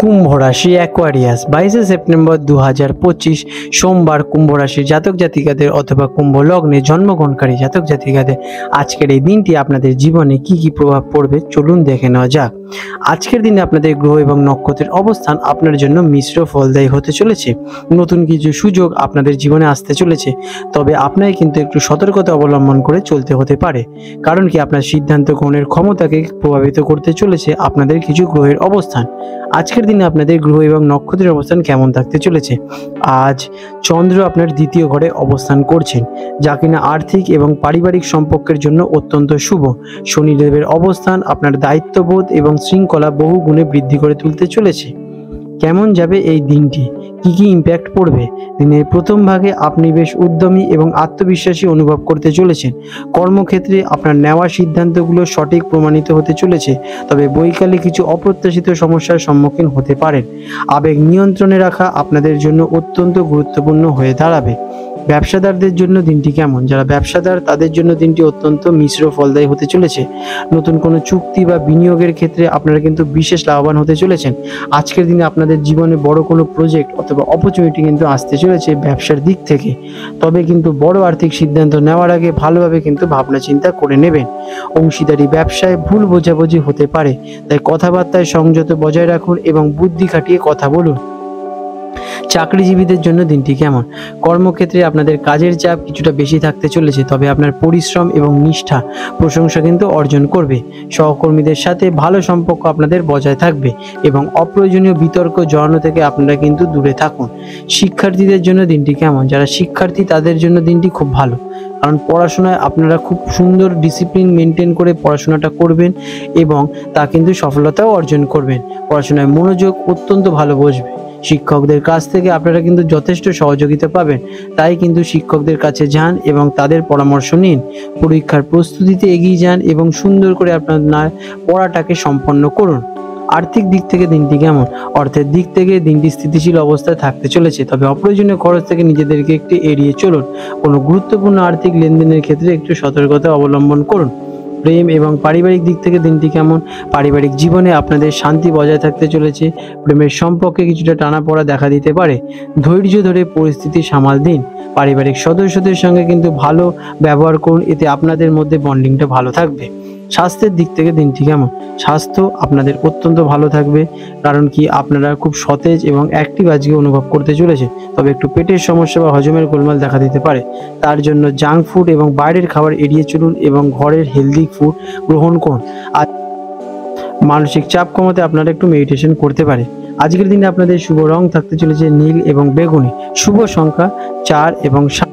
কুম্ভ রাশি অ্যাকোয়ারিয়াস 22শে সেপ্টেম্বর 2025 সোমবার কুম্ভ রাশির জাতক জাতিকাদের অথবা কুম্ভ লগ্নে জন্মগ্রহণকারী জাতক জাতিকাদের আজকের এই দিনটি আপনাদের জীবনে কি কি প্রভাব পড়বে চলুন দেখে নেওয়া যাক। আজকের দিনে আপনাদের গ্রহ এবং নক্ষত্রের অবস্থান আপনার জন্য মিশ্র ফলদায়ী হতে চলেছে। নতুন কিছু সুযোগ আপনাদের জীবনে আসতে চলেছে, তবে আপনাকে কিন্তু একটু সতর্কতা অবলম্বন করে চলতে হতে পারে, কারণ কি আপনার সিদ্ধান্ত গ্রহণের ক্ষমতাকে প্রভাবিত করতে চলেছে আপনাদের কিছু গ্রহের অবস্থান। আজকের দিনে আপনাদের গ্রহ এবং নক্ষত্রের অবস্থান কেমন থাকতে চলেছে? আজ চন্দ্র আপনার দ্বিতীয় ঘরে অবস্থান করছেন, যা কিনা আর্থিক এবং পারিবারিক সম্পর্কের জন্য অত্যন্ত শুভ। শনিদেবের অবস্থান আপনার দায়িত্ববোধ এবং শৃঙ্খলা বহু গুণে বৃদ্ধি করে তুলতে চলেছে। কেমন যাবে এই দিনটি? কি কি ইম্প্যাক্ট পড়বে? দিনের প্রথম ভাগে আপনি বেশ উদ্যমী এবং আত্মবিশ্বাসী অনুভব করতে চলেছেন। কর্মক্ষেত্রে আপনার নেওয়া সিদ্ধান্তগুলো সঠিক প্রমাণিত হতে চলেছে, তবে বৈকালে কিছু অপ্রত্যাশিত সমস্যার সম্মুখীন হতে পারেন। আবেগ নিয়ন্ত্রণে রাখা আপনাদের জন্য অত্যন্ত গুরুত্বপূর্ণ হয়ে দাঁড়াবে। ব্যবসাদারদের জন্য দিনটি কেমন? যারা ব্যবসাদার তাদের জন্য দিনটি অত্যন্ত মিশ্র ফলদায়ী হতে চলেছে। নতুন কোনো চুক্তি বা বিনিয়োগের ক্ষেত্রে আপনারা কিন্তু বিশেষ লাভবান হতে চলেছেন। আজকের দিনে আপনাদের জীবনে বড় কোনো প্রজেক্ট অথবা অপরচুনিটি কিন্তু আসতে চলেছে ব্যবসার দিক থেকে, তবে কিন্তু বড় আর্থিক সিদ্ধান্ত নেওয়ার আগে ভালোভাবে কিন্তু ভাবনা চিন্তা করে নেবেন। অংশীদারি ব্যবসায় ভুল বোঝাবুঝি হতে পারে, তাই কথাবার্তায় সংযত বজায় রাখুন এবং বুদ্ধি খাটিয়ে কথা বলুন। চাকরিজীবীদের জন্য দিনটি কেমন? কর্মক্ষেত্রে আপনাদের কাজের চাপ কিছুটা বেশি থাকতে চলেছে, তবে আপনার পরিশ্রম এবং নিষ্ঠা প্রশংসা কিন্তু অর্জন করবে। সহকর্মীদের সাথে ভালো সম্পর্ক আপনাদের বজায় থাকবে এবং অপ্রয়োজনীয় বিতর্ক জড়ানো থেকে আপনারা কিন্তু দূরে থাকুন। শিক্ষার্থীদের জন্য দিনটি কেমন? যারা শিক্ষার্থী তাদের জন্য দিনটি খুব ভালো, কারণ পড়াশোনায় আপনারা খুব সুন্দর ডিসিপ্লিন মেনটেন করে পড়াশোনাটা করবেন এবং তা কিন্তু সফলতাও অর্জন করবেন। পড়াশোনায় মনোযোগ অত্যন্ত ভালো বসবে। শিক্ষকদের কাছ থেকে আপনারা কিন্তু যথেষ্ট সহযোগিতা পাবেন, তাই কিন্তু শিক্ষকদের কাছে যান এবং তাদের পরামর্শ নিন। পরীক্ষার প্রস্তুতিতে এগিয়ে যান এবং সুন্দর করে আপনার পড়াটাকে সম্পন্ন করুন। আর্থিক দিক থেকে দিনটি কেমন? অর্থের দিক থেকে দিনটি স্থিতিশীল অবস্থায় থাকতে চলেছে, তবে অপ্রয়োজনীয় খরচ থেকে নিজেদেরকে একটু এড়িয়ে চলুন। কোনো গুরুত্বপূর্ণ আর্থিক লেনদেনের ক্ষেত্রে একটু সতর্কতা অবলম্বন করুন। প্রেম এবং পারিবারিক দিক থেকে দিনটি কেমন? পারিবারিক জীবনে আপনাদের শান্তি বজায় থাকতে চলেছে। প্রেমের সম্পর্কে কিছুটা টানাপোড়া দেখা দিতে পারে। ধৈর্য ধরে পরিস্থিতি সামাল দিন। পারিবারিক সদস্যদের সঙ্গে কিন্তু ভালো ব্যবহার করুন, এতে আপনাদের মধ্যে বন্ডিংটা ভালো থাকবে। স্বাস্থ্যের দিক থেকে দিনটি কেমন? স্বাস্থ্য আপনাদের অত্যন্ত ভালো থাকবে, কারণ কি আপনারা খুব সতেজ এবং অ্যাক্টিভ আজকে অনুভব করতে চলেছে। তবে একটু পেটের সমস্যা বা হজমের গোলমাল দেখা দিতে পারে, তার জন্য জাঙ্ক ফুড এবং বাইরের খাবার এড়িয়ে চলুন এবং ঘরের হেলদি ফুড গ্রহণ করুন। আর মানসিক চাপ কমাতে আপনারা একটু মেডিটেশন করতে পারে। আজকের দিনে আপনাদের শুভ রং থাকতে চলেছে নীল এবং বেগুনি। শুভ সংখ্যা 4 এবং 7।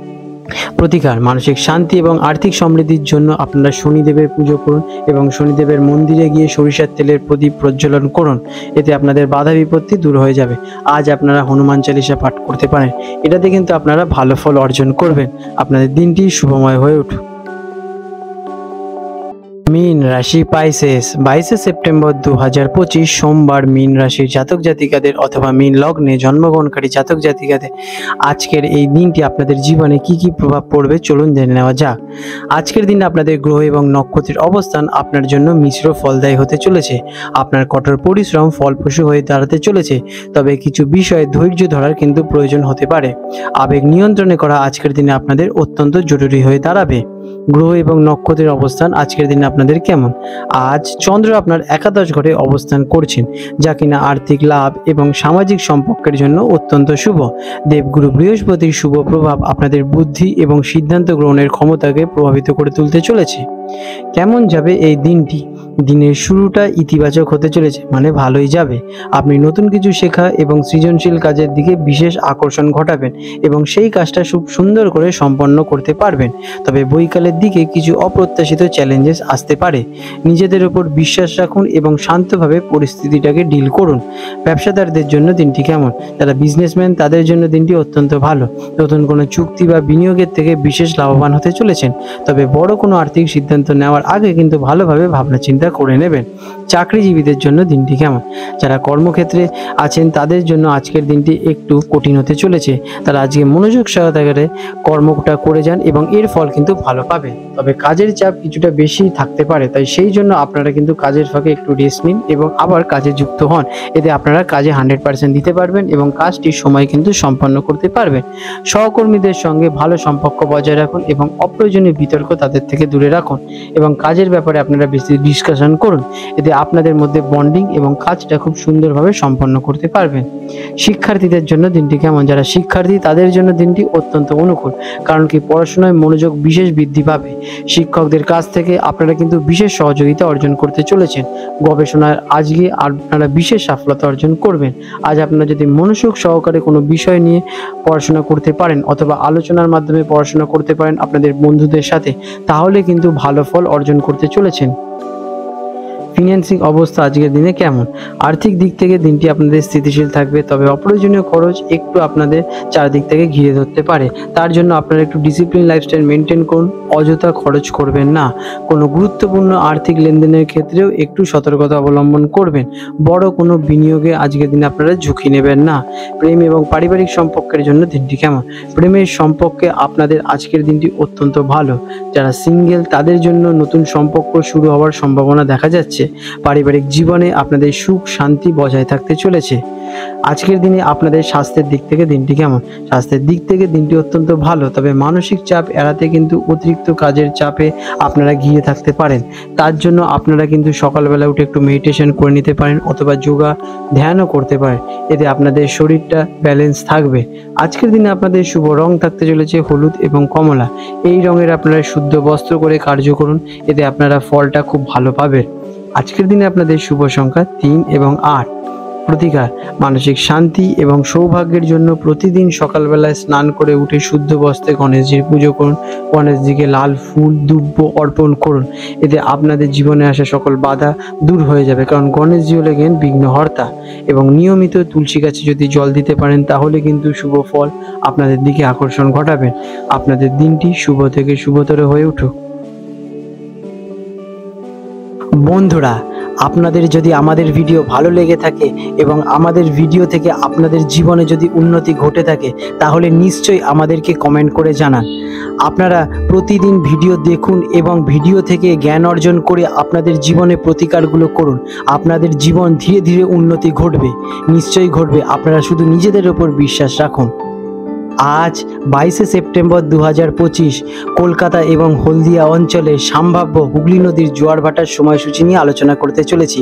প্রতিকার: মানসিক শান্তি এবং আর্থিক সমৃদ্ধির জন্য আপনারা শনিদেবের পুজো করুন এবং শনিদেবের মন্দিরে গিয়ে সরিষার তেলের প্রদীপ প্রজ্বলন করুন, এতে আপনাদের বাধা বিপত্তি দূর হয়ে যাবে। আজ আপনারা হনুমান চালিসা পাঠ করতে পারেন, এটাতে কিন্তু আপনারা ভালো ফল অর্জন করবেন। আপনাদের দিনটি শুভময় হয়ে উঠুক। মীন রাশি পাইসেস, 22 সেপ্টেম্বর 2025 সোমবার মীন রাশির জাতক জাতিকাদের অথবা মীন লগ্নে জন্মগ্রহণকারী জাতক জাতিকাদের আজকের এই দিনটি আপনাদের জীবনে কি কি প্রভাব পড়বে চলুন জেনে নেওয়া যাক। আজকের দিনে আপনাদের গ্রহ এবং নক্ষত্রের অবস্থান আপনার জন্য মিশ্র ফলদায়ী হতে চলেছে। আপনার কঠোর পরিশ্রম ফলপ্রসূ হয়ে দাঁড়াতে চলেছে, তবে কিছু বিষয়ে ধৈর্য ধরার কিন্তু প্রয়োজন হতে পারে। আবেগ নিয়ন্ত্রণে করা আজকের দিনে আপনাদের অত্যন্ত জরুরি হয়ে দাঁড়াবে। গ্রহ এবং নক্ষত্রের অবস্থান আজকের দিনে আপনাদের কেমন? আজ চন্দ্র আপনার একাদশ ঘরে অবস্থান করছেন, যা কিনা আর্থিক লাভ এবং সামাজিক সম্পর্কের জন্য অত্যন্ত শুভ। দেবগুরু বৃহস্পতির শুভ প্রভাব আপনাদের বুদ্ধি এবং সিদ্ধান্ত গ্রহণের ক্ষমতাকে প্রভাবিত করে তুলতে চলেছে। কেমন যাবে এই দিনটি? দিনের শুরুটা ইতিবাচক হতে চলেছে, মানে ভালোই যাবে। আপনি নতুন কিছু শেখা এবং সৃজনশীল কাজের দিকে বিশেষ আকর্ষণ ঘটাবেন এবং সেই কাজটা খুব সুন্দর করে সম্পন্ন করতে পারবেন। তবে বৈকালের দিকে কিছু অপ্রত্যাশিত চ্যালেঞ্জেস আসতে পারে। নিজেদের উপর বিশ্বাস রাখুন এবং শান্তভাবে পরিস্থিতিটাকে ডিল করুন। ব্যবসাদারদের জন্য দিনটি কেমন? যারা বিজনেসম্যান তাদের জন্য দিনটি অত্যন্ত ভালো। নতুন কোনো চুক্তি বা বিনিয়োগের থেকে বিশেষ লাভবান হতে চলেছেন, তবে বড় কোনো আর্থিক সিদ্ধান্ত নেওয়ার আগে কিন্তু ভালোভাবে ভাবনা চিন্তা করে নেবেন। চাকরিজীবীদের জন্য দিনটি কেমন? যারা কর্মক্ষেত্রে আছেন তাদের জন্য আজকের দিনটি একটু কঠিন হতে চলেছে। তারা আজকে মনোযোগ সহকারে কর্মটা করে যান এবং এর ফল কিন্তু ভালো পাবেন। তবে কাজের চাপ কিছুটা বেশি থাকতে পারে, তাই সেই জন্য আপনারা কিন্তু কাজের ফাঁকে একটু রেস্ট নিন এবং আবার কাজে যুক্ত হন। এতে আপনারা কাজে 100% দিতে পারবেন এবং কাজটি সময় কিন্তু সম্পন্ন করতে পারবেন। সহকর্মীদের সঙ্গে ভালো সম্পর্ক বজায় রাখুন এবং অপ্রয়োজনীয় বিতর্ক তাদের থেকে দূরে রাখুন এবং কাজের ব্যাপারে আপনারা বেশি ডিসকাশন করুন, এতে আপনাদের মধ্যে বন্ডিং এবং কাজটা খুব সুন্দরভাবে সম্পন্ন করতে পারবেন। শিক্ষার্থীদের জন্য দিনটি কেমন? যারা শিক্ষার্থী তাদের জন্য দিনটি অত্যন্ত অনুকূল, কারণ কি পড়াশোনায় মনোযোগ বিশেষ বৃদ্ধি পাবে। শিক্ষকদের কাছ থেকে আপনারা কিন্তু বিশেষ সহযোগিতা অর্জন করতে চলেছেন। গবেষণার আজকে আপনারা বিশেষ সফলতা অর্জন করবেন। আজ আপনারা যদি মনোযোগ সহকারে কোনো বিষয় নিয়ে পড়াশোনা করতে পারেন অথবা আলোচনার মাধ্যমে পড়াশোনা করতে পারেন আপনাদের বন্ধুদের সাথে, তাহলে কিন্তু ভালো ফল অর্জন করতে চলেছেন। ফিন্যান্সিং অবস্থা আজকের দিনে কেমন? আর্থিক দিক থেকে দিনটি আপনাদের স্থিতিশীল থাকবে, তবে অপ্রয়োজনীয় খরচ একটু আপনাদের চারদিক থেকে ঘিরে ধরতে পারে। তার জন্য আপনারা একটু ডিসিপ্লিন লাইফস্টাইল মেনটেন করুন, অযথা খরচ করবেন না। কোনো গুরুত্বপূর্ণ আর্থিক লেনদেনের ক্ষেত্রেও একটু সতর্কতা অবলম্বন করবেন। বড় কোনো বিনিয়োগে আজকের দিনে আপনারা ঝুঁকি নেবেন না। প্রেম এবং পারিবারিক সম্পর্কের জন্য দিনটি কেমন? প্রেমের সম্পর্কে আপনাদের আজকের দিনটি অত্যন্ত ভালো। যারা সিঙ্গেল তাদের জন্য নতুন সম্পর্ক শুরু হওয়ার সম্ভাবনা দেখা যাচ্ছে। পারিবারিক জীবনে আপনাদের সুখ শান্তি বজায় থাকতে চলেছে। আজকের দিনে আপনাদের স্বাস্থ্যের দিক থেকে দিনটি কেমন? স্বাস্থ্যের দিক থেকে দিনটি অত্যন্ত ভালো, তবে মানসিক চাপ এড়াতে কিন্তু অতিরিক্ত কাজের চাপে আপনারা ঘিরে থাকতে পারেন। তার জন্য আপনারা কিন্তু সকালবেলা উঠে একটু মেডিটেশন করে নিতে পারেন অথবা যোগা ধ্যানও করতে পারেন, এতে আপনাদের শরীরটা ব্যালেন্স থাকবে। আজকের দিনে আপনাদের শুভ রং থাকতে চলেছে হলুদ এবং কমলা। এই রঙের আপনারা শুদ্ধ বস্ত্র করে কার্য করুন, এতে আপনারা ফলটা খুব ভালো পাবেন। আজকের দিনে আপনাদের শুভ সংখ্যা 3 এবং 8। প্রতিকার মানসিক শান্তি এবং সৌভাগ্যের জন্য প্রতিদিন সকালবেলায় স্নান করে উঠে শুদ্ধ বস্ত্রে গণেশজির পুজো করুন। গণেশজিকে লাল ফুল দুব্য অর্পণ করুন। এতে আপনাদের জীবনে আসা সকল বাধা দূর হয়ে যাবে, কারণ গণেশজি হলেন বিঘ্নহর্তা। এবং নিয়মিত তুলসী গাছে যদি জল দিতে পারেন তাহলে কিন্তু শুভ ফল আপনাদের দিকে আকর্ষণ ঘটাবেন। আপনাদের দিনটি শুভ থেকে শুভতর হয়ে উঠুক। বন্ধুরা, আপনাদের যদি আমাদের ভিডিও ভালো লেগে থাকে এবং আমাদের ভিডিও থেকে আপনাদের জীবনে যদি উন্নতি ঘটে থাকে তাহলে নিশ্চয়ই আমাদেরকে কমেন্ট করে জানান। আপনারা প্রতিদিন ভিডিও দেখুন এবং ভিডিও থেকে জ্ঞান অর্জন করে আপনাদের জীবনে প্রতিকারগুলো করুন। আপনাদের জীবন ধীরে ধীরে উন্নতি ঘটবে, নিশ্চয়ই ঘটবে। আপনারা শুধু নিজেদের ওপর বিশ্বাস রাখুন। আজ 22শে সেপ্টেম্বর 2025 কলকাতা এবং হলদিয়া অঞ্চলে সম্ভাব্য হুগলি নদীর জোয়ার ভাটার সময়সূচি নিয়ে আলোচনা করতে চলেছি।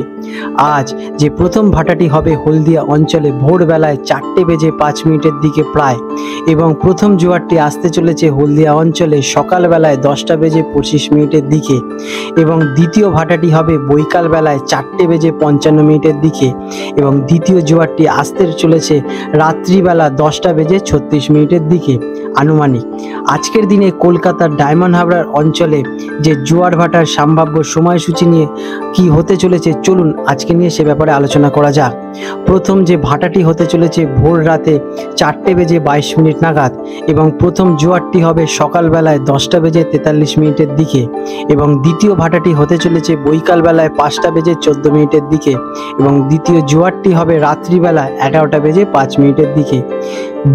আজ যে প্রথম ভাটাটি হবে হলদিয়া অঞ্চলে ভোরবেলায় 4:05 দিকে প্রায়, এবং প্রথম জোয়ারটি আসতে চলেছে হলদিয়া অঞ্চলে সকালবেলায় 10:25 দিকে, এবং দ্বিতীয় ভাটাটি হবে বৈকালবেলায় 4:55 দিকে, এবং দ্বিতীয় জোয়ারটি আসতে চলেছে রাত্রিবেলা 10:36 দিকে আনুমানিক। আজকের দিনে কলকাতার ডায়মন্ড হারবার অঞ্চলে যে জোয়ার ভাটার সম্ভাব্য সময়সূচি নিয়ে কি হতে চলেছে, চলুন আজকে নিয়ে সে ব্যাপারে আলোচনা করা যাক। প্রথম যে ভাটাটি হতে চলেছে ভোর রাতে 4:22 নাগাদ, এবং প্রথম জোয়ারটি হবে সকালবেলায় 10:43 দিকে, এবং দ্বিতীয় ভাটাটি হতে চলেছে বৈকালবেলায় 5:14 দিকে, এবং দ্বিতীয় জোয়ারটি হবে রাত্রিবেলা 11:05 দিকে।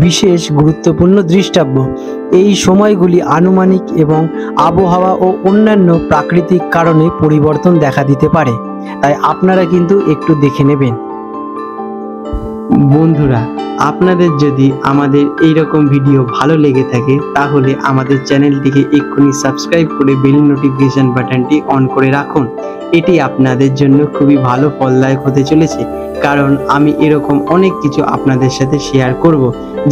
বিশেষ গুরুত্বপূর্ণ দৃষ্টাব্য, এই সময়গুলি আনুমানিক এবং আবহাওয়া ও অন্যান্য প্রাকৃতিক কারণে পরিবর্তন দেখা দিতে পারে, তাই আপনারা কিন্তু একটু দেখে নেবেন। বন্ধুরা, আপনাদের যদি আমাদের এই রকম ভিডিও ভালো লেগে থাকে তাহলে আমাদের চ্যানেলটিকে এক্ষুনি সাবস্ক্রাইব করে বেল নোটিফিকেশন বাটনটি অন করে রাখুন। এটি আপনাদের জন্য খুবই ভালো ফলদায়ক হতে চলেছে, কারণ আমি এরকম অনেক কিছু আপনাদের সাথে শেয়ার করব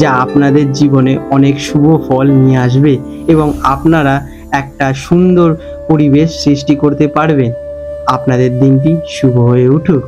যা আপনাদের জীবনে অনেক শুভ ফল নিয়ে আসবে এবং আপনারা একটা সুন্দর পরিবেশ সৃষ্টি করতে পারবেন। আপনাদের দিনটি শুভ হয়ে উঠুক।